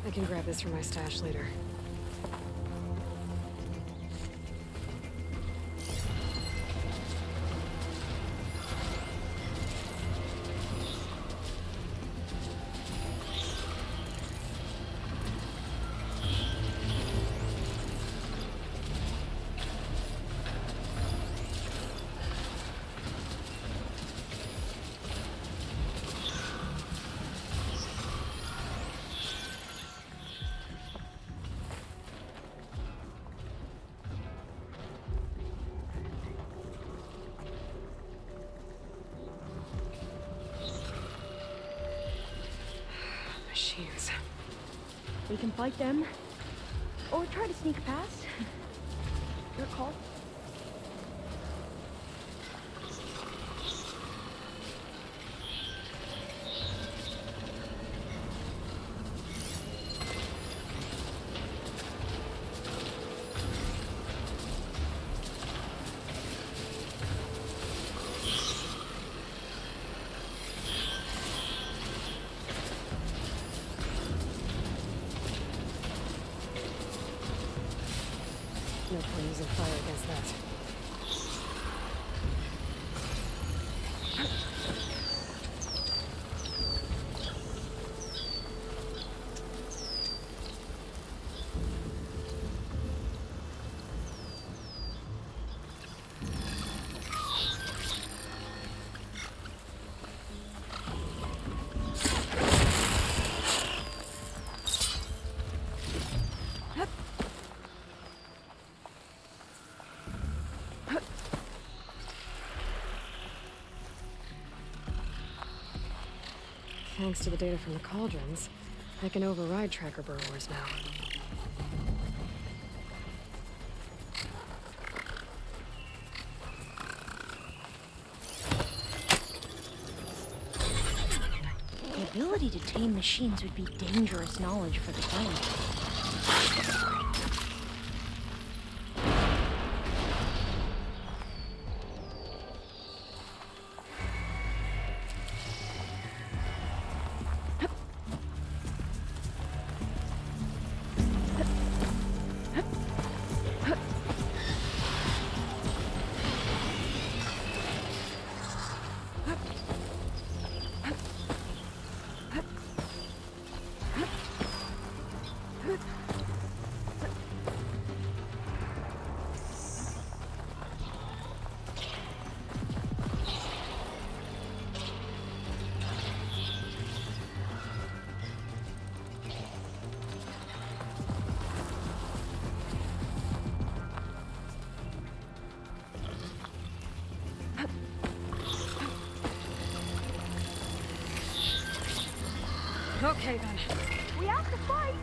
I can grab this from my stash later. Machines. We can fight them, or try to sneak past. Your call. No point using fire against that. Thanks to the data from the cauldrons, I can override tracker burglars now. The ability to tame machines would be dangerous knowledge for the Quen. Okay then. We have to fight!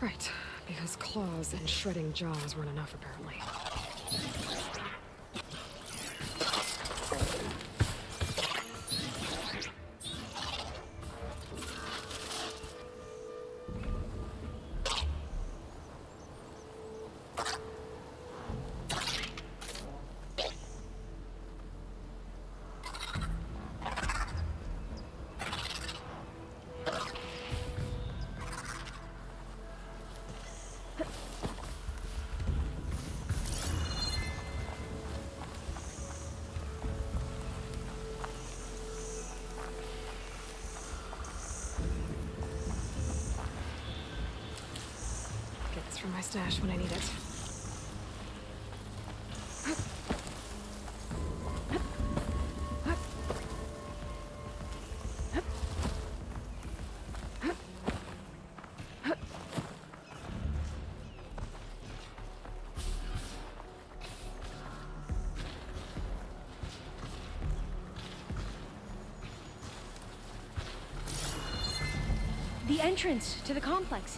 Right, because claws and shredding jaws weren't enough, apparently. From my stash when I need it. The entrance to the complex.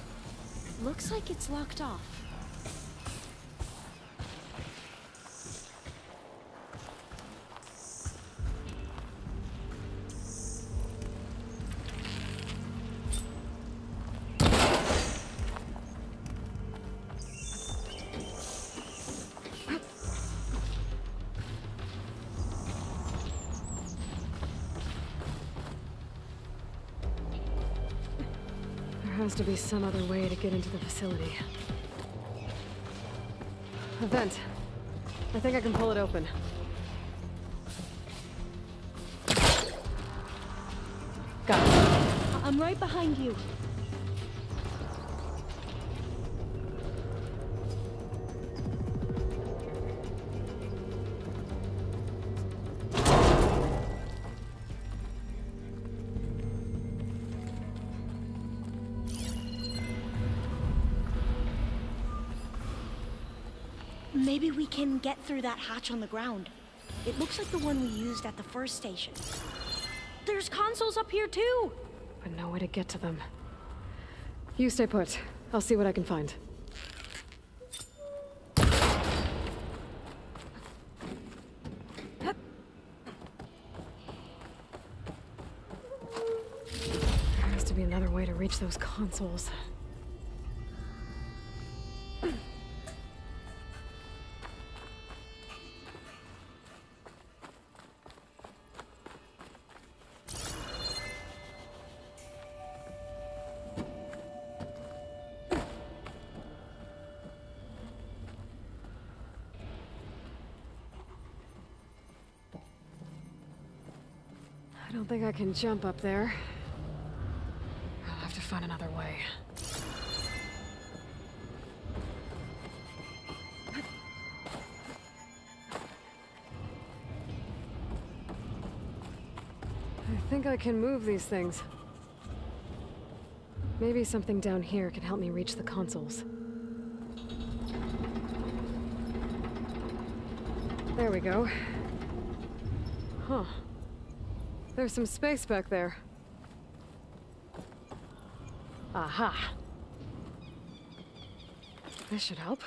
Looks like it's locked off. There has to be some other way to get into the facility. A vent. I think I can pull it open. Got it. I'm right behind you. Maybe we can get through that hatch on the ground. It looks like the one we used at the first station. There's consoles up here too! But no way to get to them. You stay put. I'll see what I can find. There has to be another way to reach those consoles. I don't think I can jump up there. I'll have to find another way. I think I can move these things. Maybe something down here can help me reach the consoles. There we go. Huh. There's some space back there. Aha! This should help.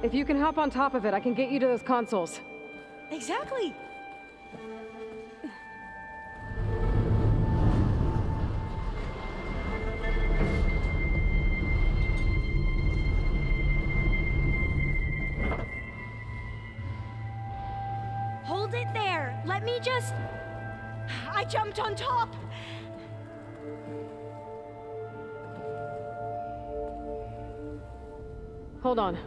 If you can hop on top of it, I can get you to those consoles. Exactly! Hold it there! Let me just... I jumped on top! Hold on.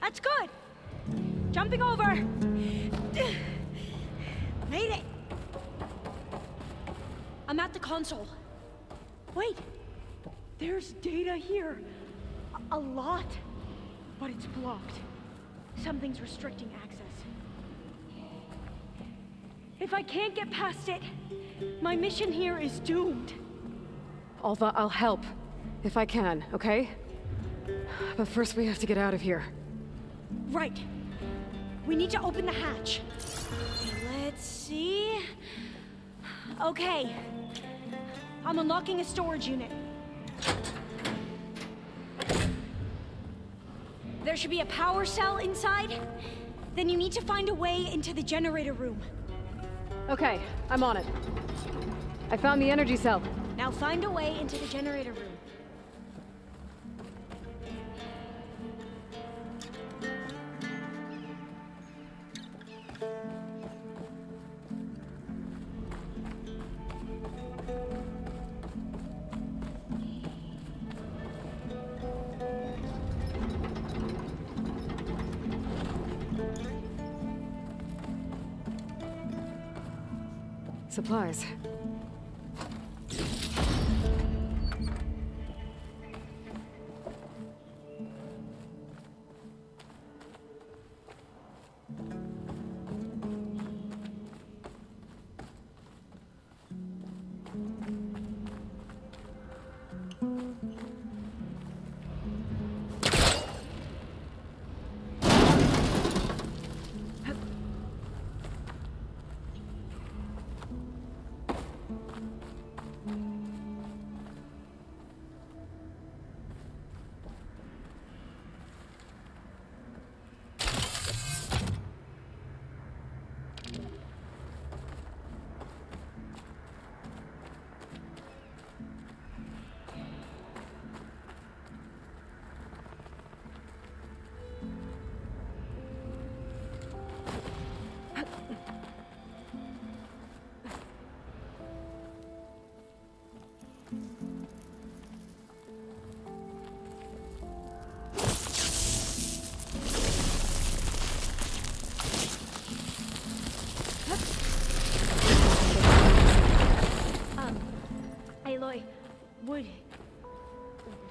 That's good! Jumping over! Made it! I'm at the console. Wait! There's data here. A lot. But it's blocked. Something's restricting access. If I can't get past it, my mission here is doomed. Alva, I'll help. If I can, okay? But first we have to get out of here. Right. We need to open the hatch. Let's see... Okay. I'm unlocking a storage unit. There should be a power cell inside. Then you need to find a way into the generator room. Okay, I'm on it. I found the energy cell. Now find a way into the generator room. Supplies.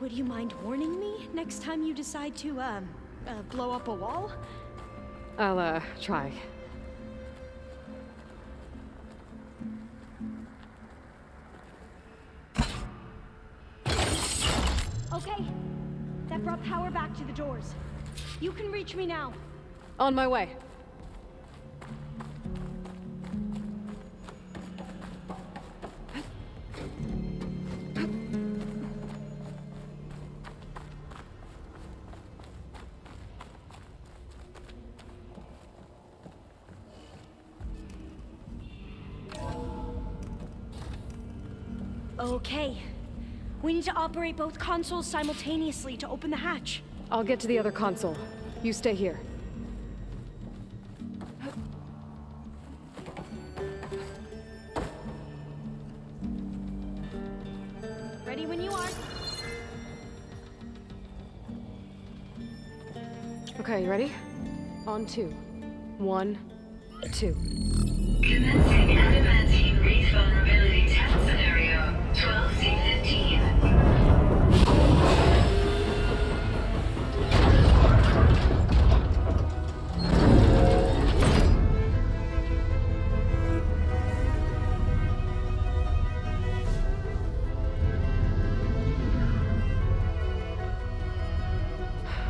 Would you mind warning me next time you decide to, blow up a wall? I'll, try. Okay. That brought power back to the doors. You can reach me now. On my way. Okay. We need to operate both consoles simultaneously to open the hatch. I'll get to the other console. You stay here. Ready when you are. Okay, you ready? On 2. 1, 2. Commencing adamantine reef vulnerability test scenario 12C15.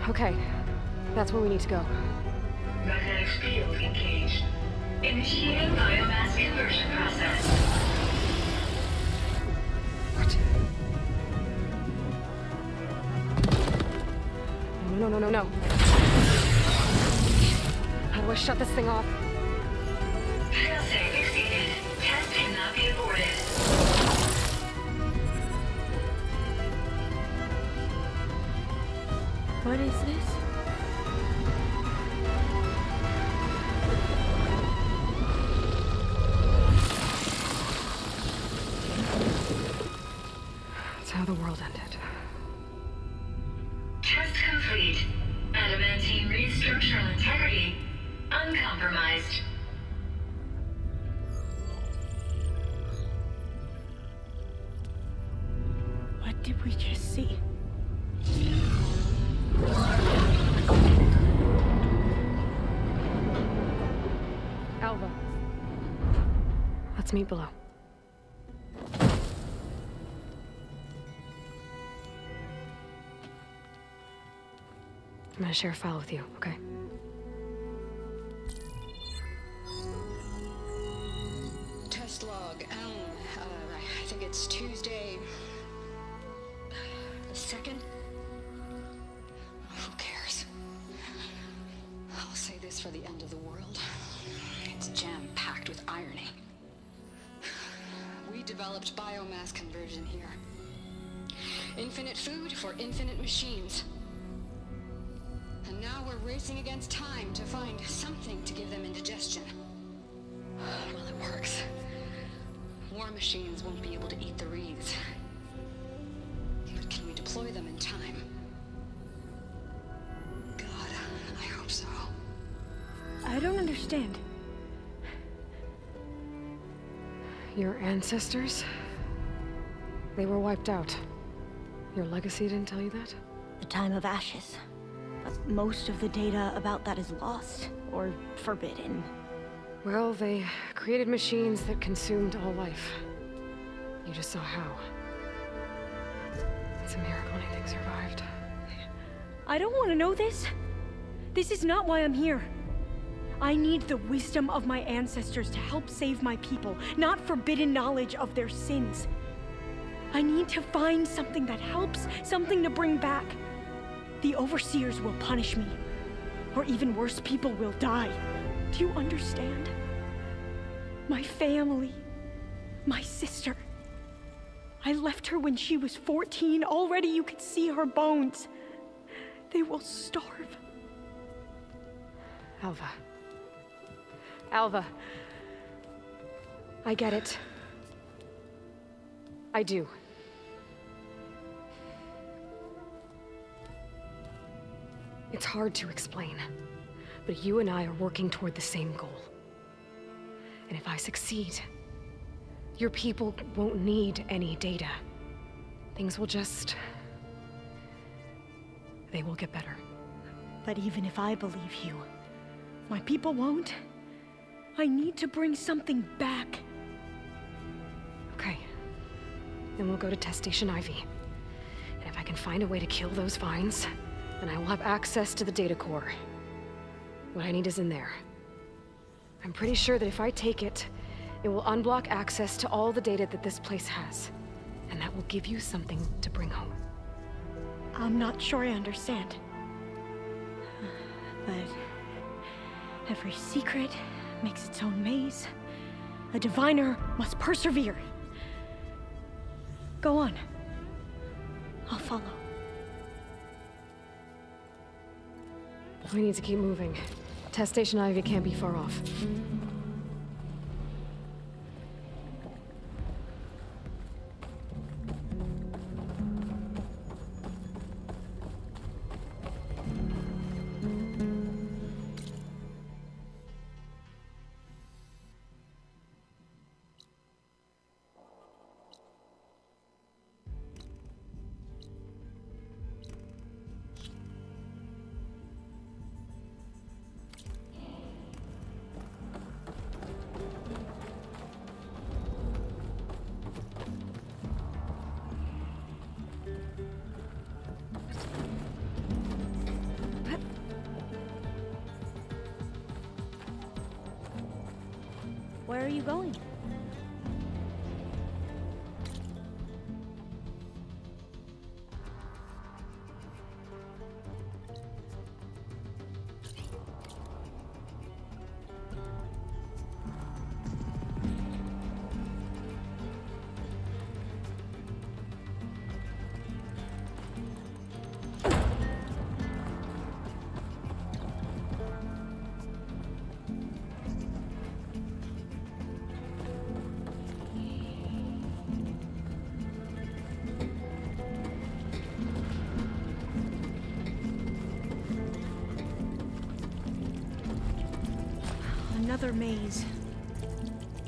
Okay, that's where we need to go. Magnetic field engaged. Initiating biomass conversion process. What? No. How do I shut this thing off? Failsafe exceeded. Test cannot be aborted. What is this? That's how the world ended. Test complete. Adamantine reef structural integrity uncompromised. What did we just see? Alva. Let's meet below. I'm gonna share a file with you, okay? Test log, I think it's Tuesday the 2nd? Who cares? I'll say this for the end of the world. It's jam-packed with irony. We developed biomass conversion here. Infinite food for infinite machines. And now we're racing against time to find something to give them indigestion. Well, it works. War machines won't be able to eat the wreaths. But can we deploy them in time? God, I hope so. I don't understand. Your ancestors? They were wiped out. Your legacy didn't tell you that? The time of ashes. But most of the data about that is lost, or forbidden. Well, they created machines that consumed all life. You just saw how. It's a miracle anything survived. I don't want to know this. This is not why I'm here. I need the wisdom of my ancestors to help save my people, not forbidden knowledge of their sins. I need to find something that helps, something to bring back. The overseers will punish me. Or even worse, people will die. Do you understand? My family. My sister. I left her when she was 14. Already you could see her bones. They will starve. Alva. Alva. I get it. I do. It's hard to explain, but you and I are working toward the same goal. And if I succeed, your people won't need any data. Things will just... they will get better. But even if I believe you, my people won't. I need to bring something back. Okay. Then we'll go to Test Station Ivy. And if I can find a way to kill those vines, then I will have access to the data core. What I need is in there. I'm pretty sure that if I take it, it will unblock access to all the data that this place has. And that will give you something to bring home. I'm not sure I understand. But every secret makes its own maze. A diviner must persevere. Go on. I'll follow. We need to keep moving. Test Station Ivy can't be far off. Where are you going? Another maze.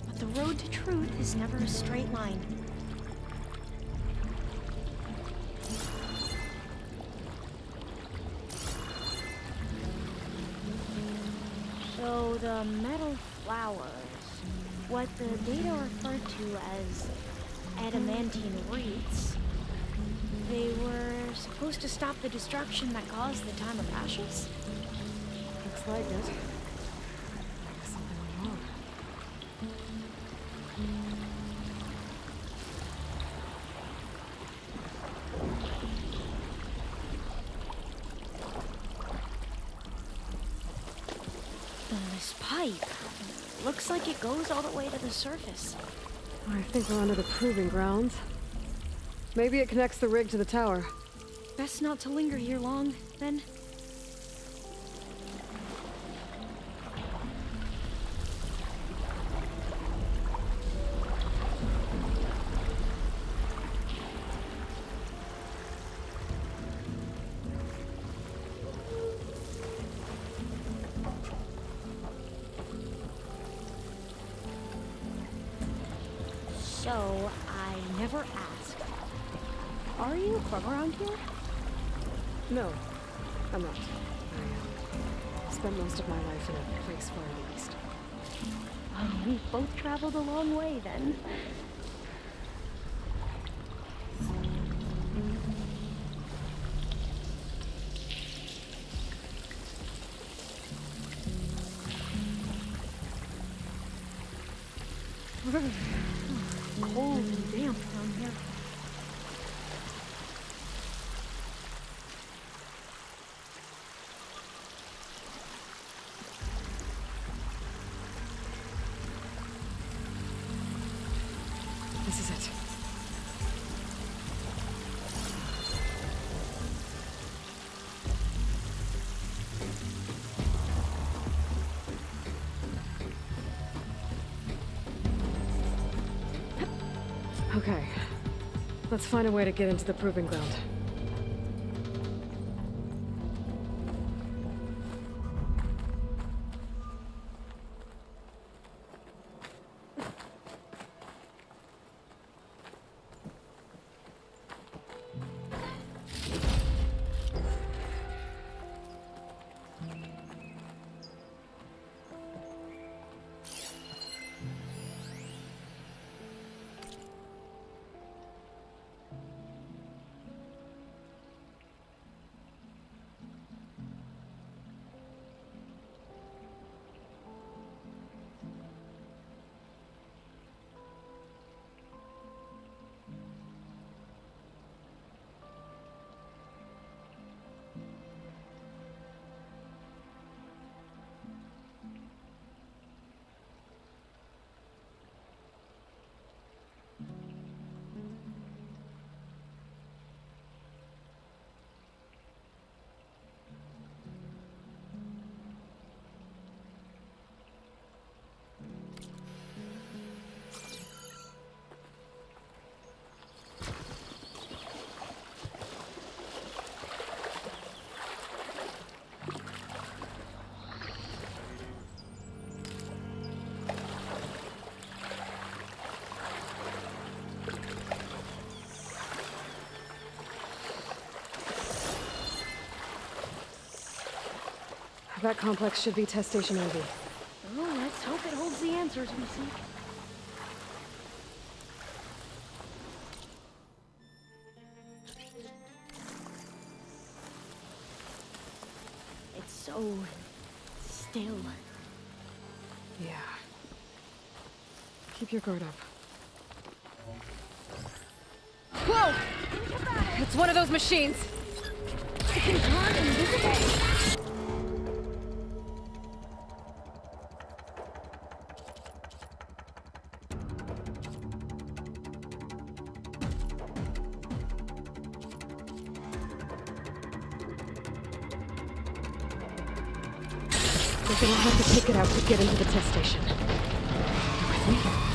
But the road to truth is never a straight line. So the metal flowers, what the data refer to as adamantine wreaths, they were supposed to stop the destruction that caused the Time of Ashes? Looks like it. This pipe. Looks like it goes all the way to the surface. I think we're under the proving grounds. Maybe it connects the rig to the tower. Best not to linger here long, then. So, I never asked. Are you from around here? No, I'm not. I spent most of my life in a place far in the west. We've both traveled a long way, then. Cold and damp down here. This is it. Okay. Let's find a way to get into the proving ground. That complex should be test station Ivy. Oh, let's hope it holds the answers we seek. It's so still. Yeah. Keep your guard up. Whoa! It's one of those machines! It can turn invisible! We're gonna have to take it out to get into the test station. You with me?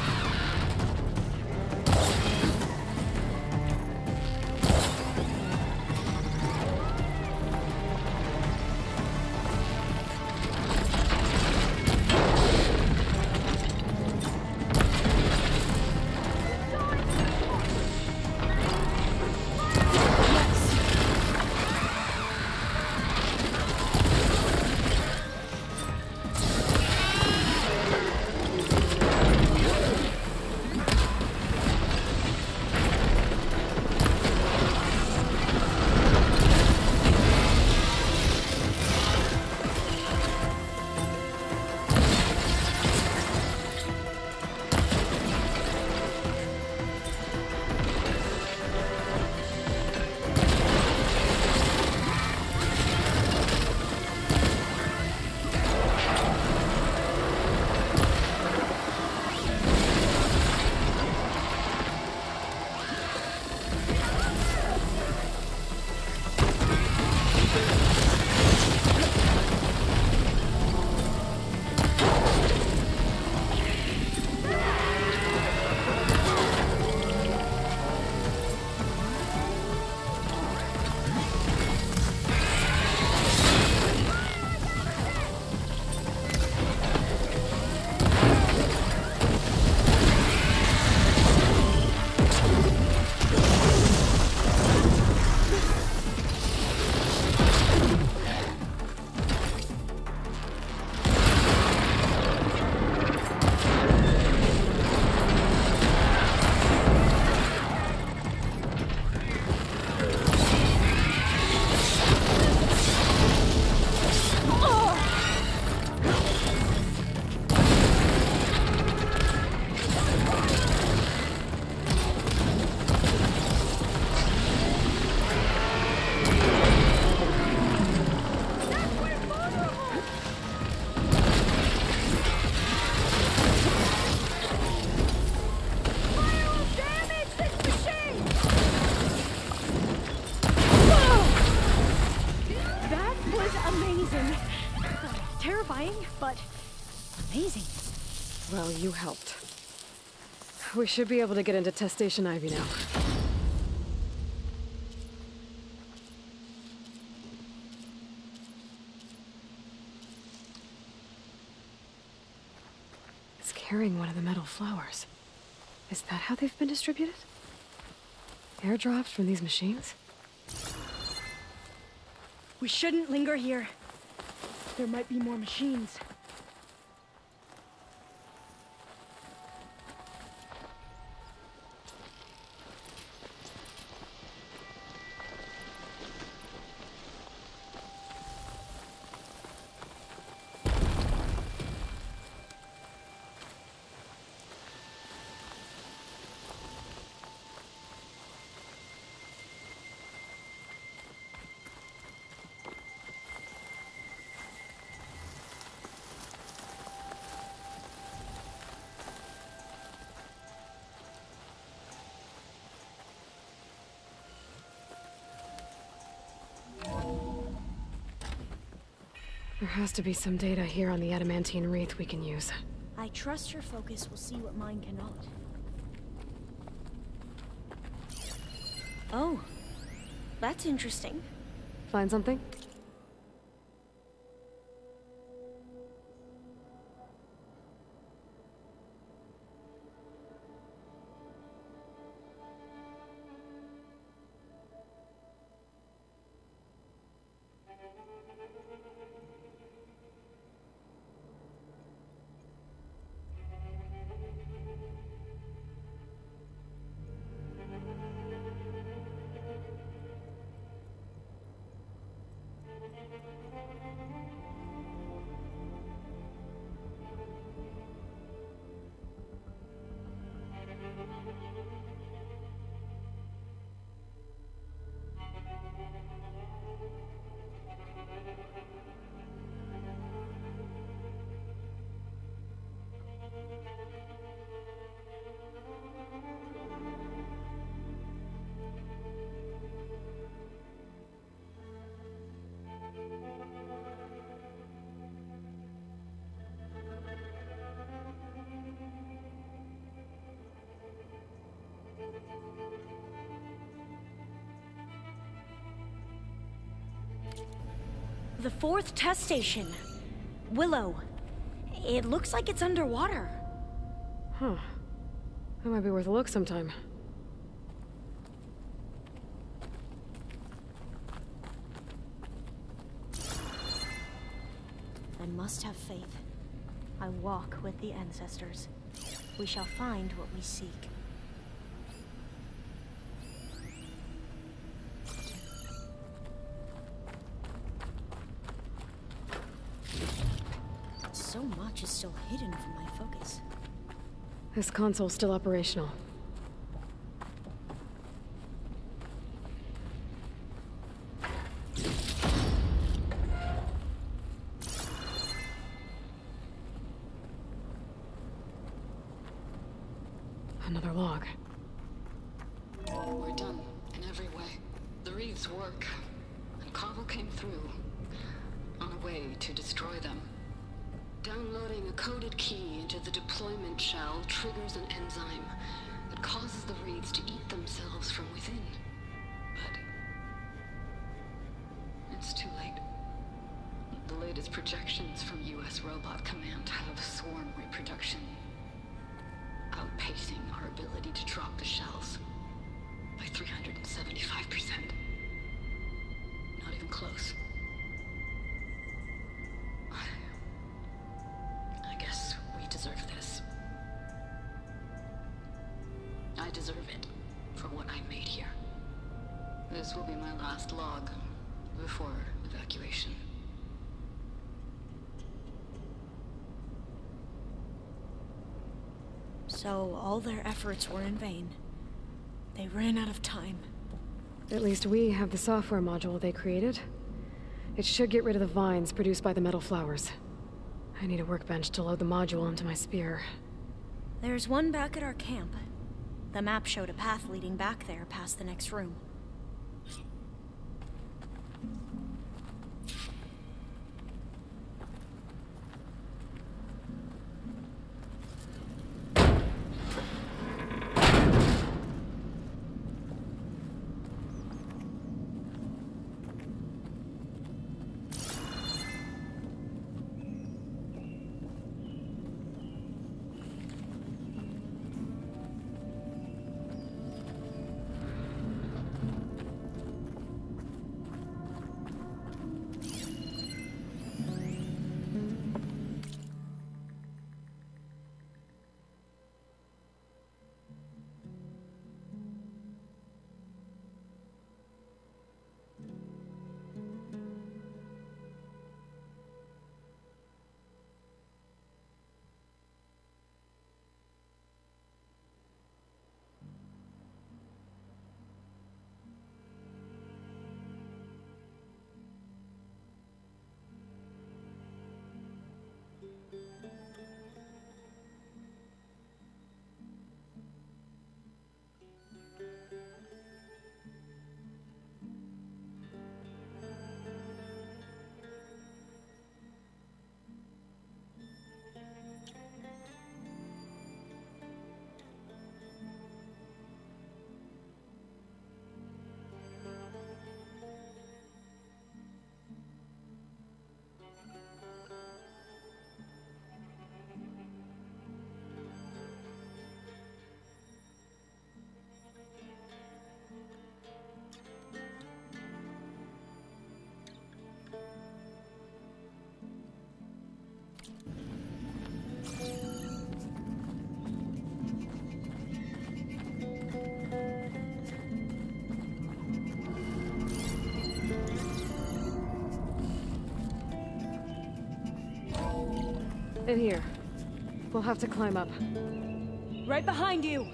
But amazing. Well, you helped. We should be able to get into test station Ivy now. It's carrying one of the metal flowers. Is that how they've been distributed? Airdropped from these machines? We shouldn't linger here. There might be more machines. There has to be some data here on the adamantine wreath we can use. I trust your focus will see what mine cannot. Oh, that's interesting. Find something? The 4th test station. Willow. It looks like it's underwater. Huh. That might be worth a look sometime. I must have faith. I walk with the ancestors. We shall find what we seek. So much is still hidden from my focus. This console's still operational. Another log. We're done, in every way. The reeds work, and Carvel came through, on a way to destroy them. Downloading a coded key into the deployment shell triggers an enzyme that causes the reeds to eat themselves from within. But it's too late. The latest projections from U.S. Robot Command have swarm reproduction, outpacing our ability to drop the shells by 375%. Not even close. I guess we deserve this. I deserve it for what I made here. This will be my last log before evacuation. So all their efforts were in vain. They ran out of time. At least we have the software module they created. It should get rid of the vines produced by the metal flowers. I need a workbench to load the module onto my spear. There's one back at our camp. The map showed a path leading back there past the next room. In here. We'll have to climb up. Right behind you!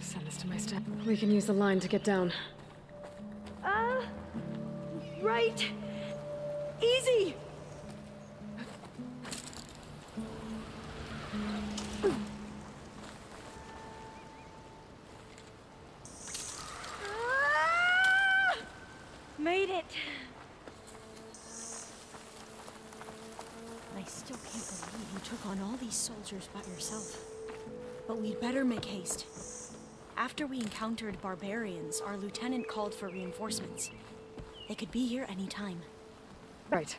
Send this to my step. We can use the line to get down. Right! Easy! Made it! I still can't believe you took on all these soldiers by yourself. But we'd better make haste. After we encountered barbarians, our lieutenant called for reinforcements. They could be here any time. Right.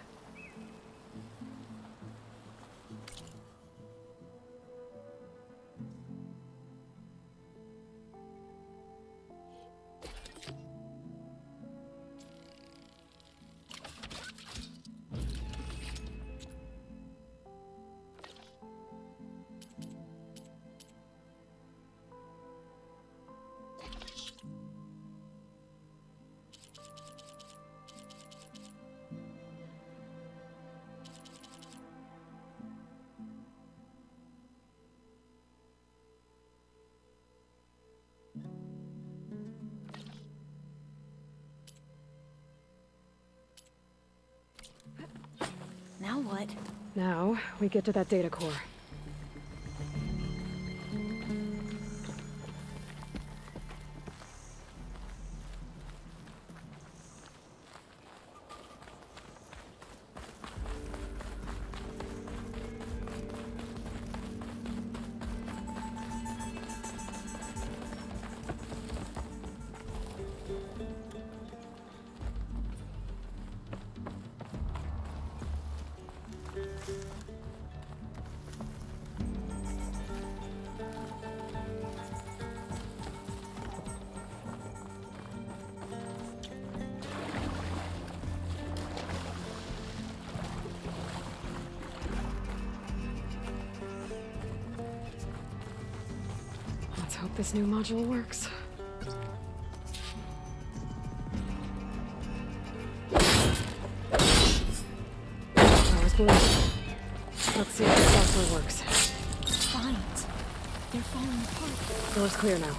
Now what? Now, we get to that data core. Let's hope this new module works. Power's blue. Let's see if the software works. Vines. They're falling apart. Door's clear now.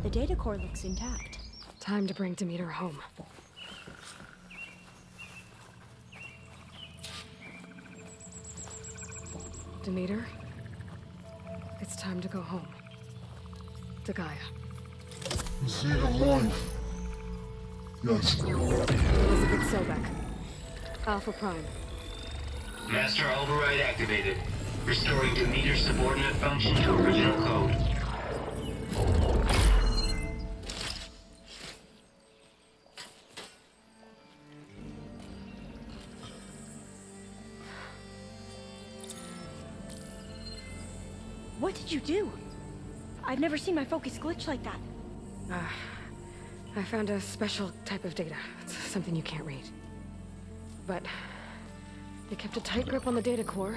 The data core looks intact. Time to bring Demeter home. Demeter, it's time to go home. To Gaia. See the life. Yes. Elizabeth Sobek. Alpha Prime. Master override activated. Restoring Demeter's subordinate function to original code. What did you do? I've never seen my focus glitch like that. I found a special type of data. It's something you can't read. But they kept a tight grip on the data core.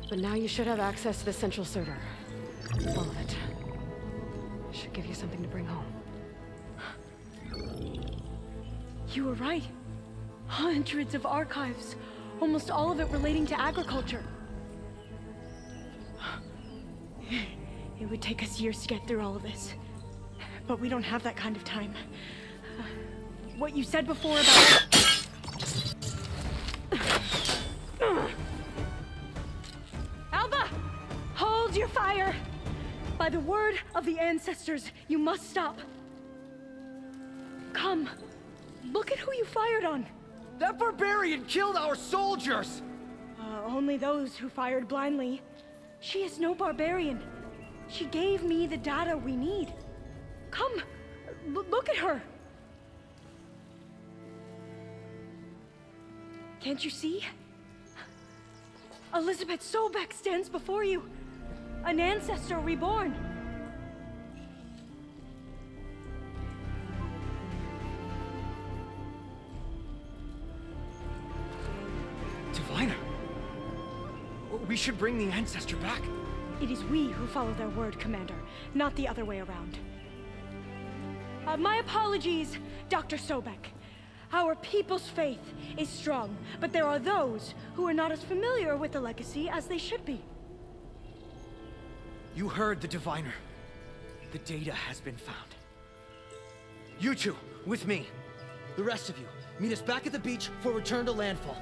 But now you should have access to the central server. All of it. Should give you something to bring home. You were right. Hundreds of archives. Almost all of it relating to agriculture. It would take us years to get through all of this. But we don't have that kind of time. What you said before about... Alba! Hold your fire! By the word of the ancestors, you must stop. Come. Look at who you fired on. That barbarian killed our soldiers! Only those who fired blindly. She is no barbarian. She gave me the data we need. Come, look at her. Can't you see? Elizabeth Sobek stands before you. An ancestor reborn. Diviner! We should bring the ancestor back. It is we who follow their word, Commander, not the other way around. My apologies, Dr. Sobek. Our people's faith is strong, but there are those who are not as familiar with the legacy as they should be. You heard the diviner. The data has been found. You two, with me. The rest of you, meet us back at the beach for return to landfall.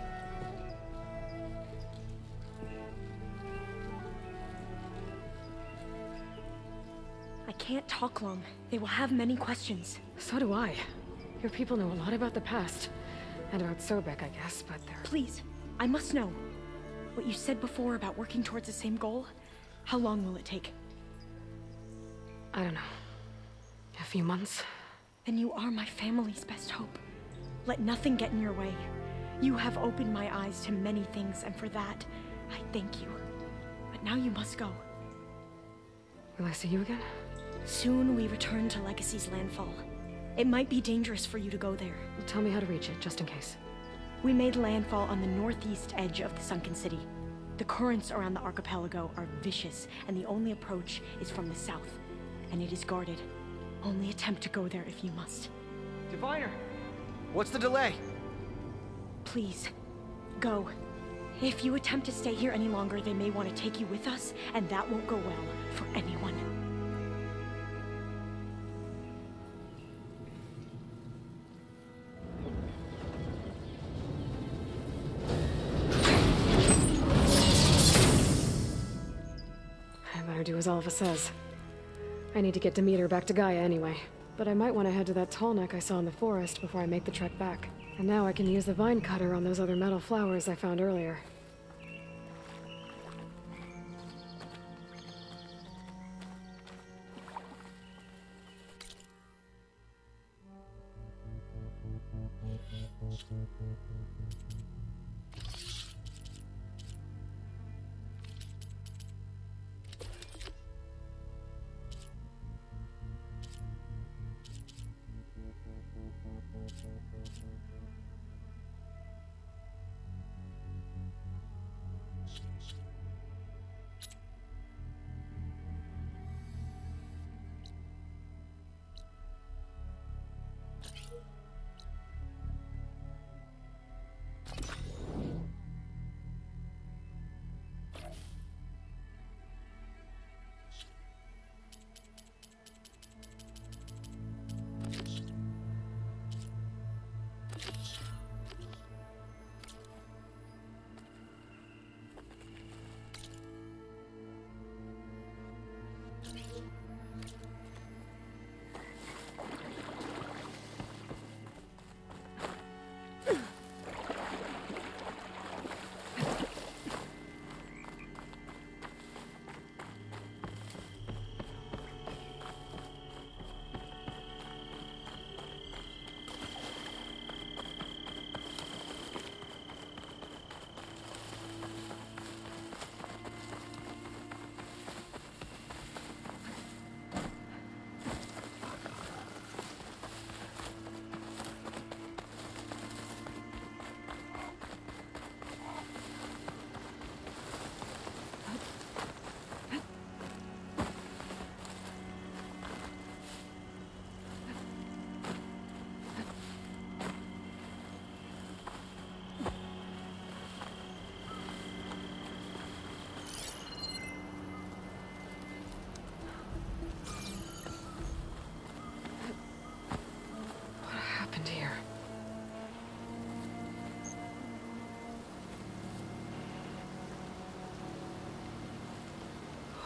I can't talk long. They will have many questions. So do I. Your people know a lot about the past. And about Sobek, I guess, but they're... Please, I must know. What you said before about working towards the same goal, how long will it take? I don't know. A few months? Then you are my family's best hope. Let nothing get in your way. You have opened my eyes to many things, and for that, I thank you. But now you must go. Will I see you again? Soon we return to Legacy's landfall. It might be dangerous for you to go there. Well, tell me how to reach it, just in case. We made landfall on the northeast edge of the sunken city. The currents around the archipelago are vicious, and the only approach is from the south. And it is guarded. Only attempt to go there if you must. Diviner! What's the delay? Please, go. If you attempt to stay here any longer, they may want to take you with us, and that won't go well for anyone. I better do as Alva says. I need to get Demeter back to Gaia anyway. But I might want to head to that Tallneck I saw in the forest before I make the trek back. And now I can use the vine cutter on those other metal flowers I found earlier.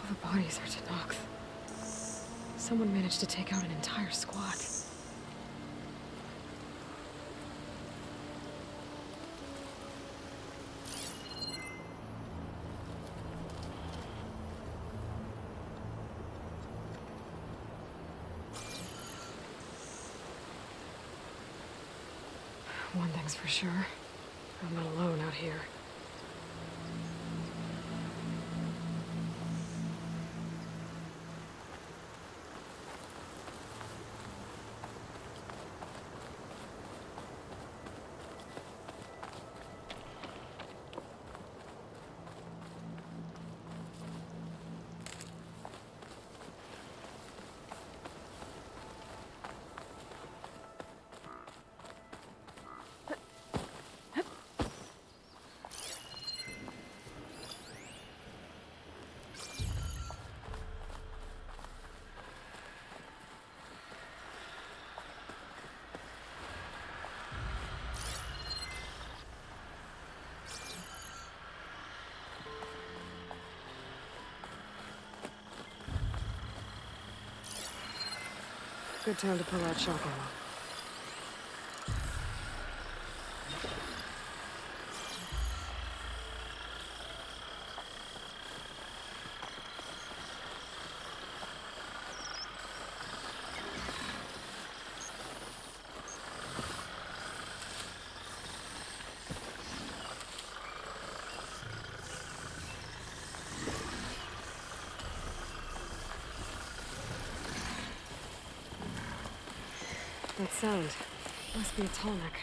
The bodies are Tallneck. Someone managed to take out an entire squad. One thing's for sure, I'm not alone out here. Good time to pull out shock ammo. That sound. Must be a Tallneck.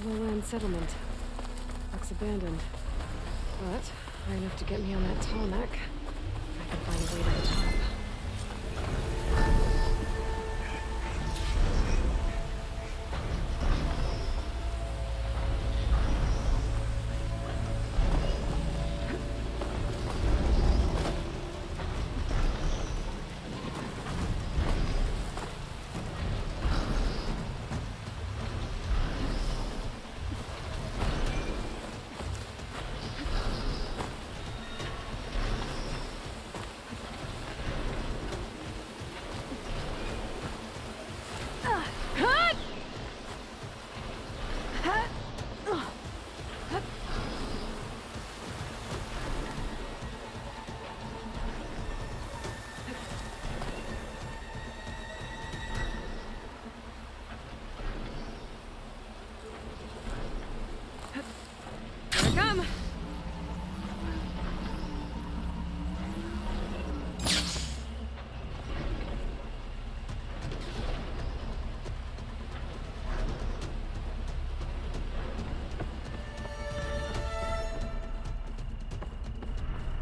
A low-end settlement. Looks abandoned. But, high enough to get me on that Tallneck. If I can find a way to the top.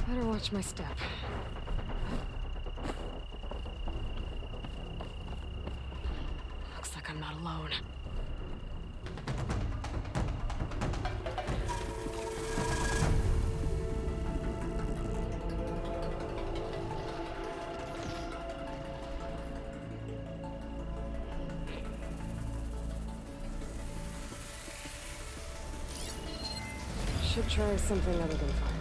Better watch my step. Looks like I'm not alone. Should try something other than fire.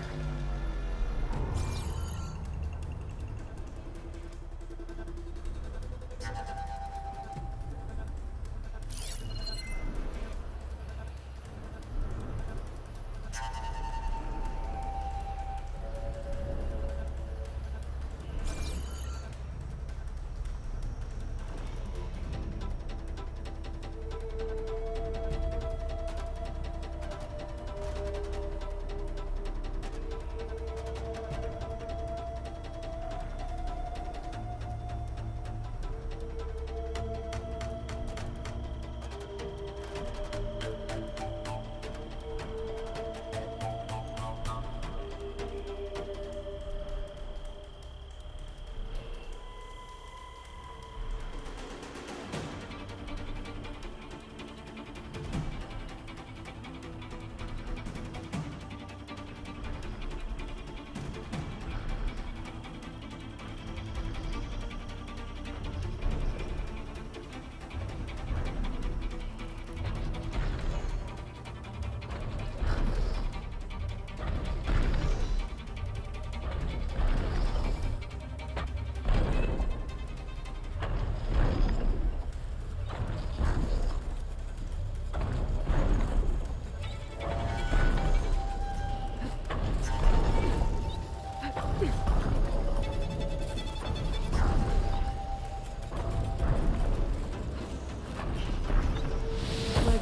Legs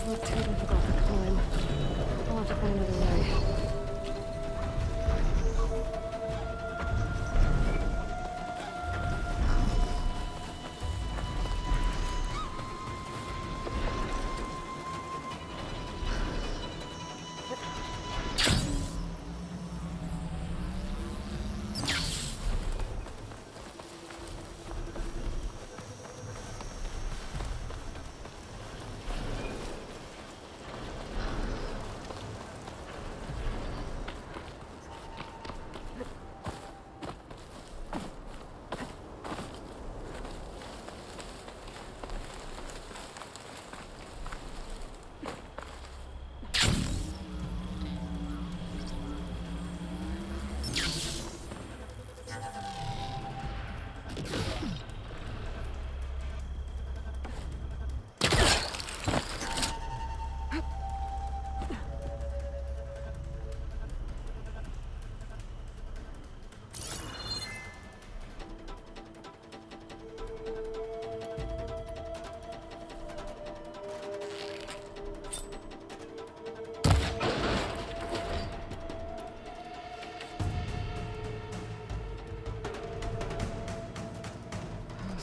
look too difficult to climb. I'll have to find another way.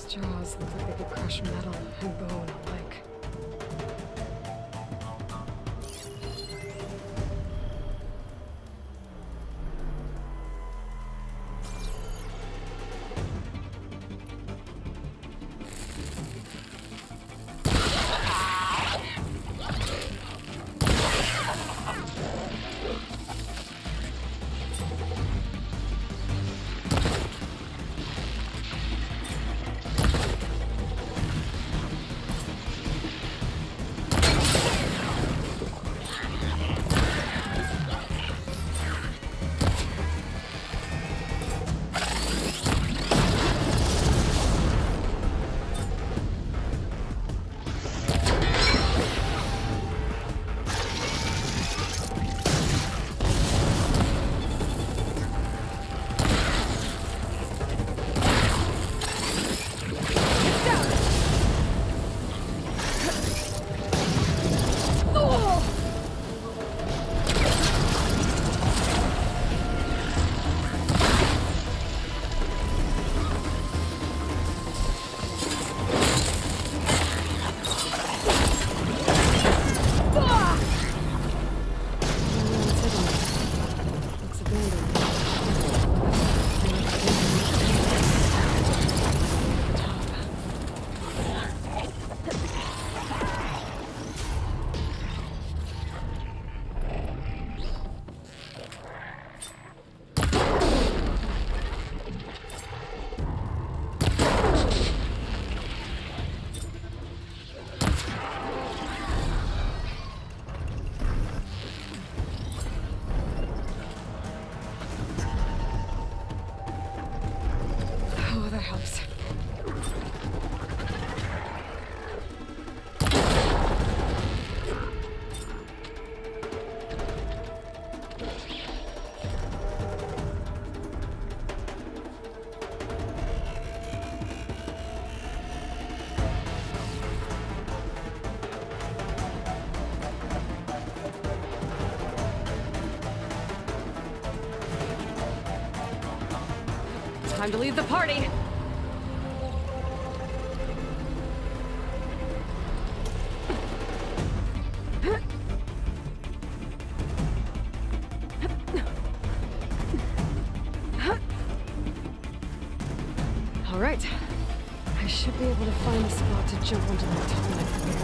Jaws look like they could crush metal and bone alike. Time to leave the party. All right. I should be able to find a spot to jump onto that Tallneck from here.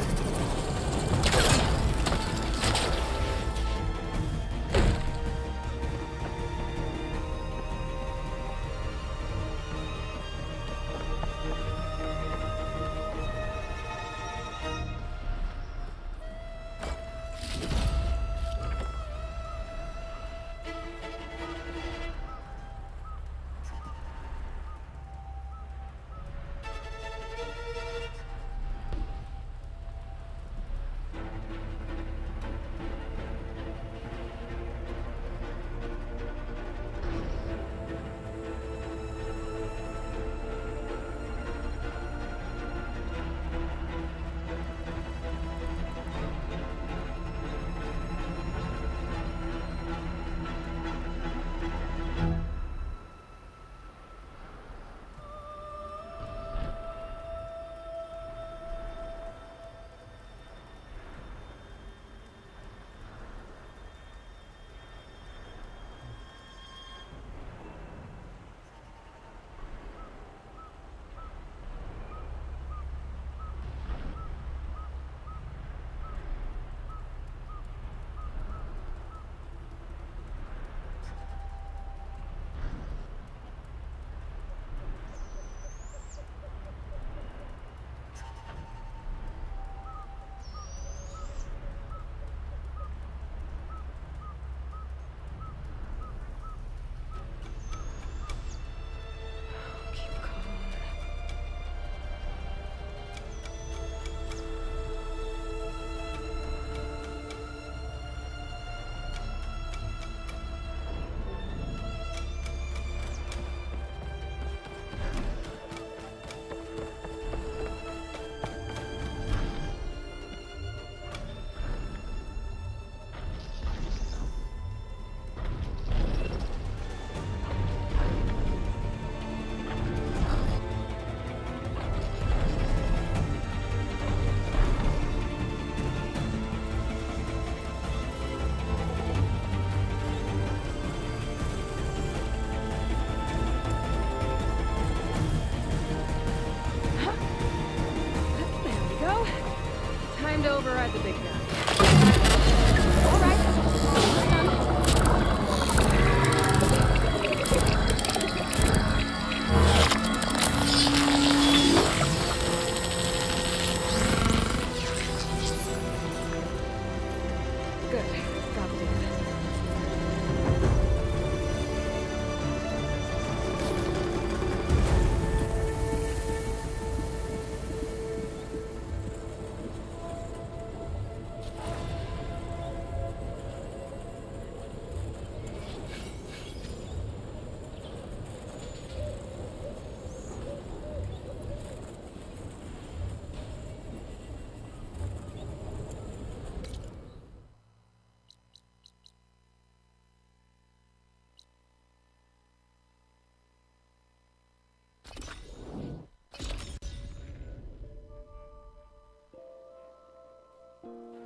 tried the big gun. All right. Good. Got the data.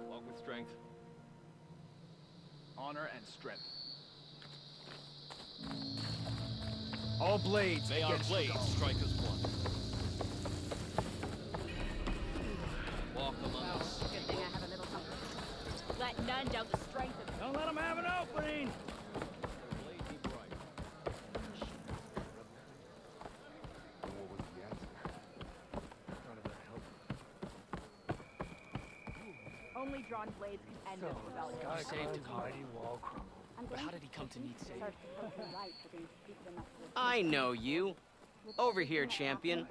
Walk with strength. Honor and strength. All blades. May our blades strike as one. Walk among us. Good thing I have a little something. Let none doubt the strength of... Don't let them have an opening! Only drawn blades can end this rebellion. You saved a mighty wall crumble. But how did he come to need saving? I know you. Over here, champion.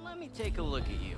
Let me take a look at you.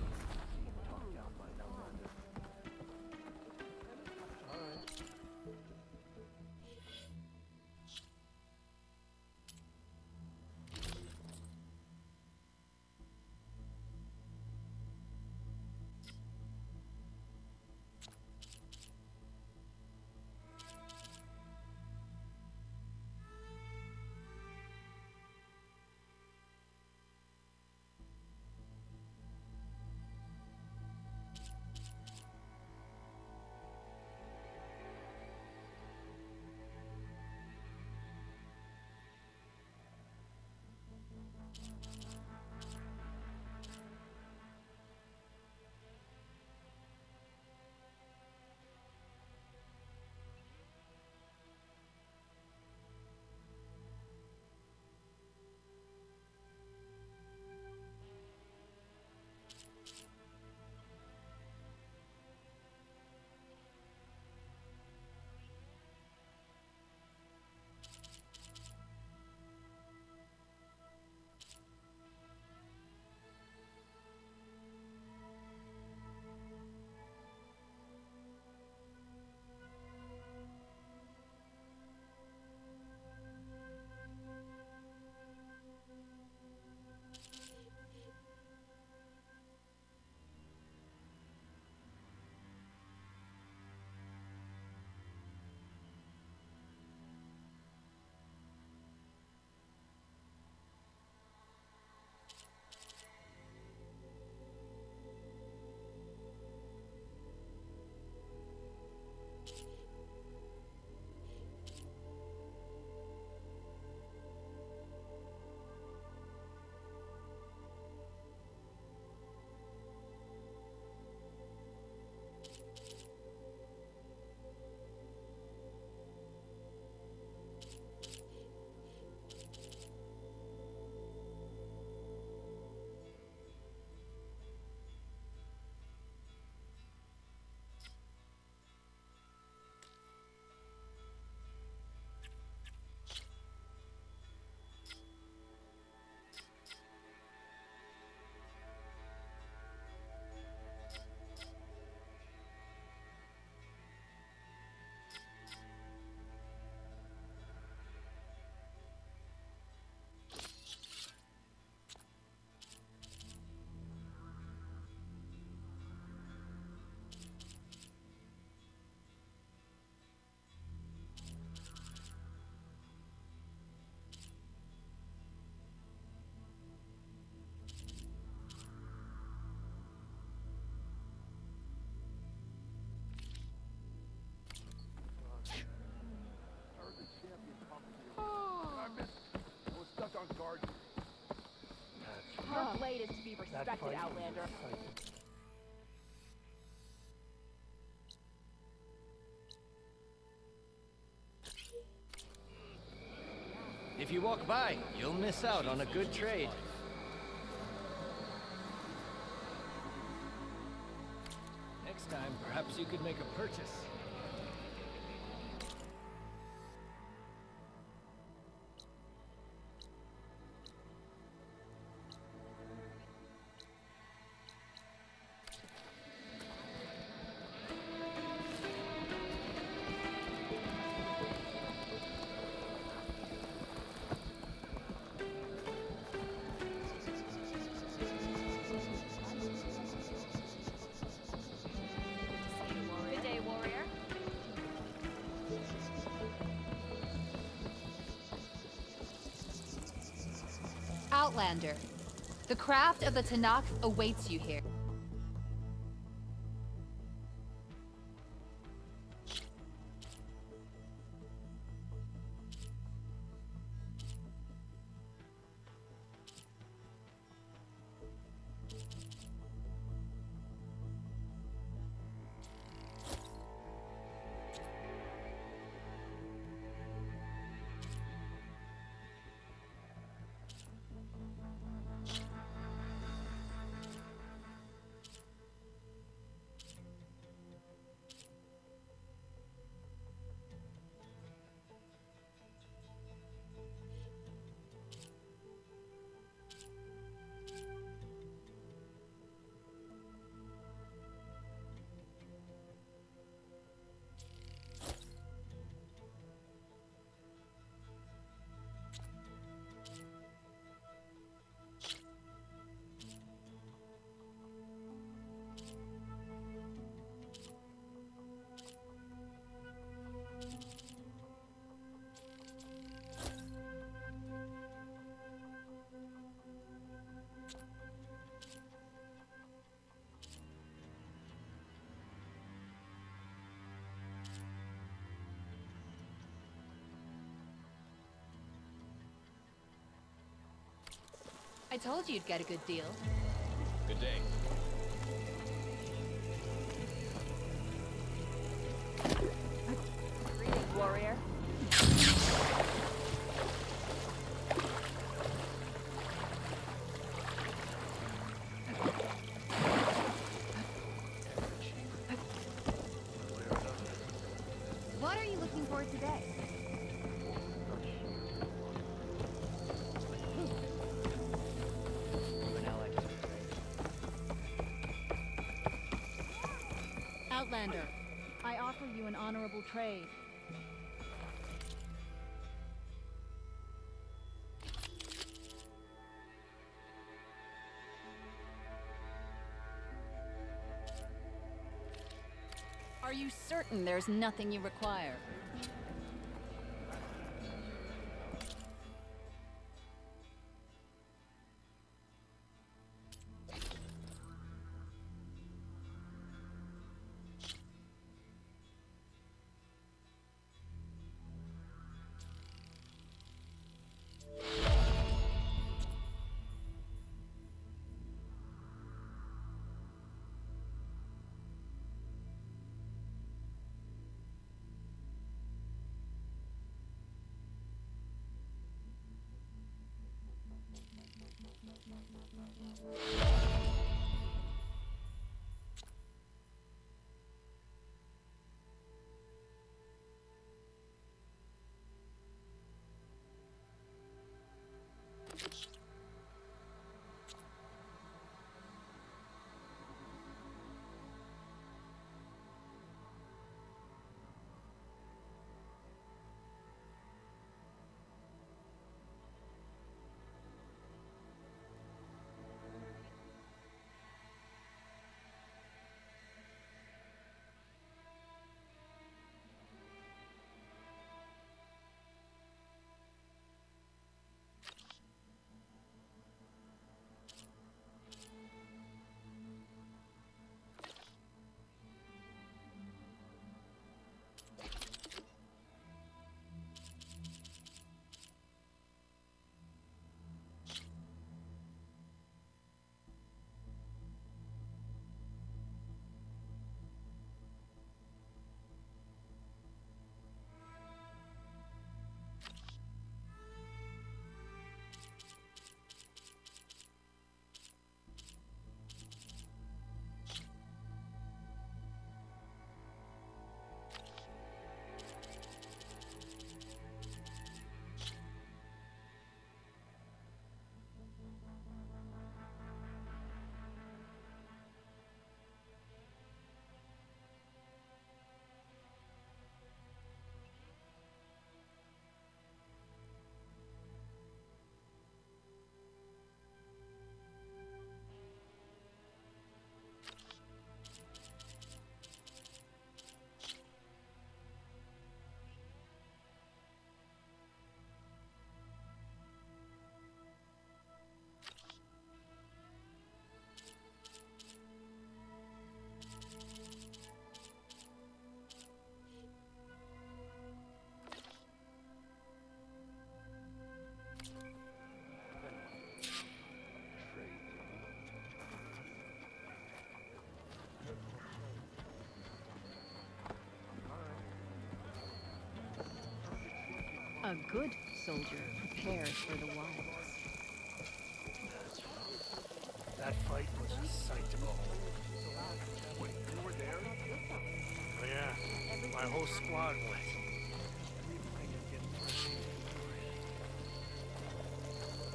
respected, Outlander. If you walk by, you'll miss out on a good trade. Next time, perhaps you could make a purchase. Good day, warrior. Outlander, the craft of the Tallneck awaits you here. I told you you'd get a good deal. Good day. Greetings, warrior. What are you looking for today? Outlander, I offer you an honorable trade. Are you certain there's nothing you require? A good soldier prepares for the wilds. That fight was a sight to behold. Wait, you were there? Oh yeah, my whole squad went.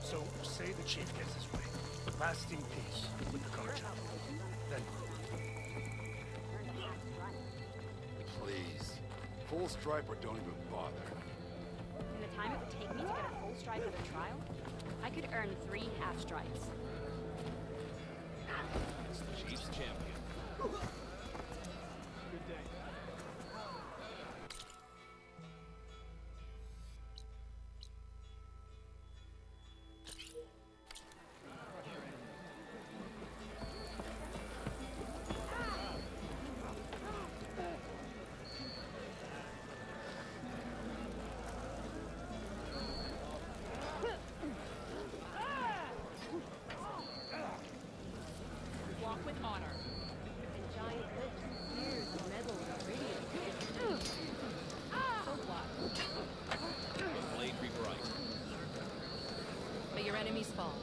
So, say the chief gets his way. Lasting peace with the carja. Then... Please. Full stripe or don't even bother. In the time it would take me to get a full stripe at a trial, I could earn 3 half stripes. It's the Chiefs champion. Good day. Walk with honor. And giant lips, spears, and metal and radiant. So what? Blade be bright. May your enemies fall.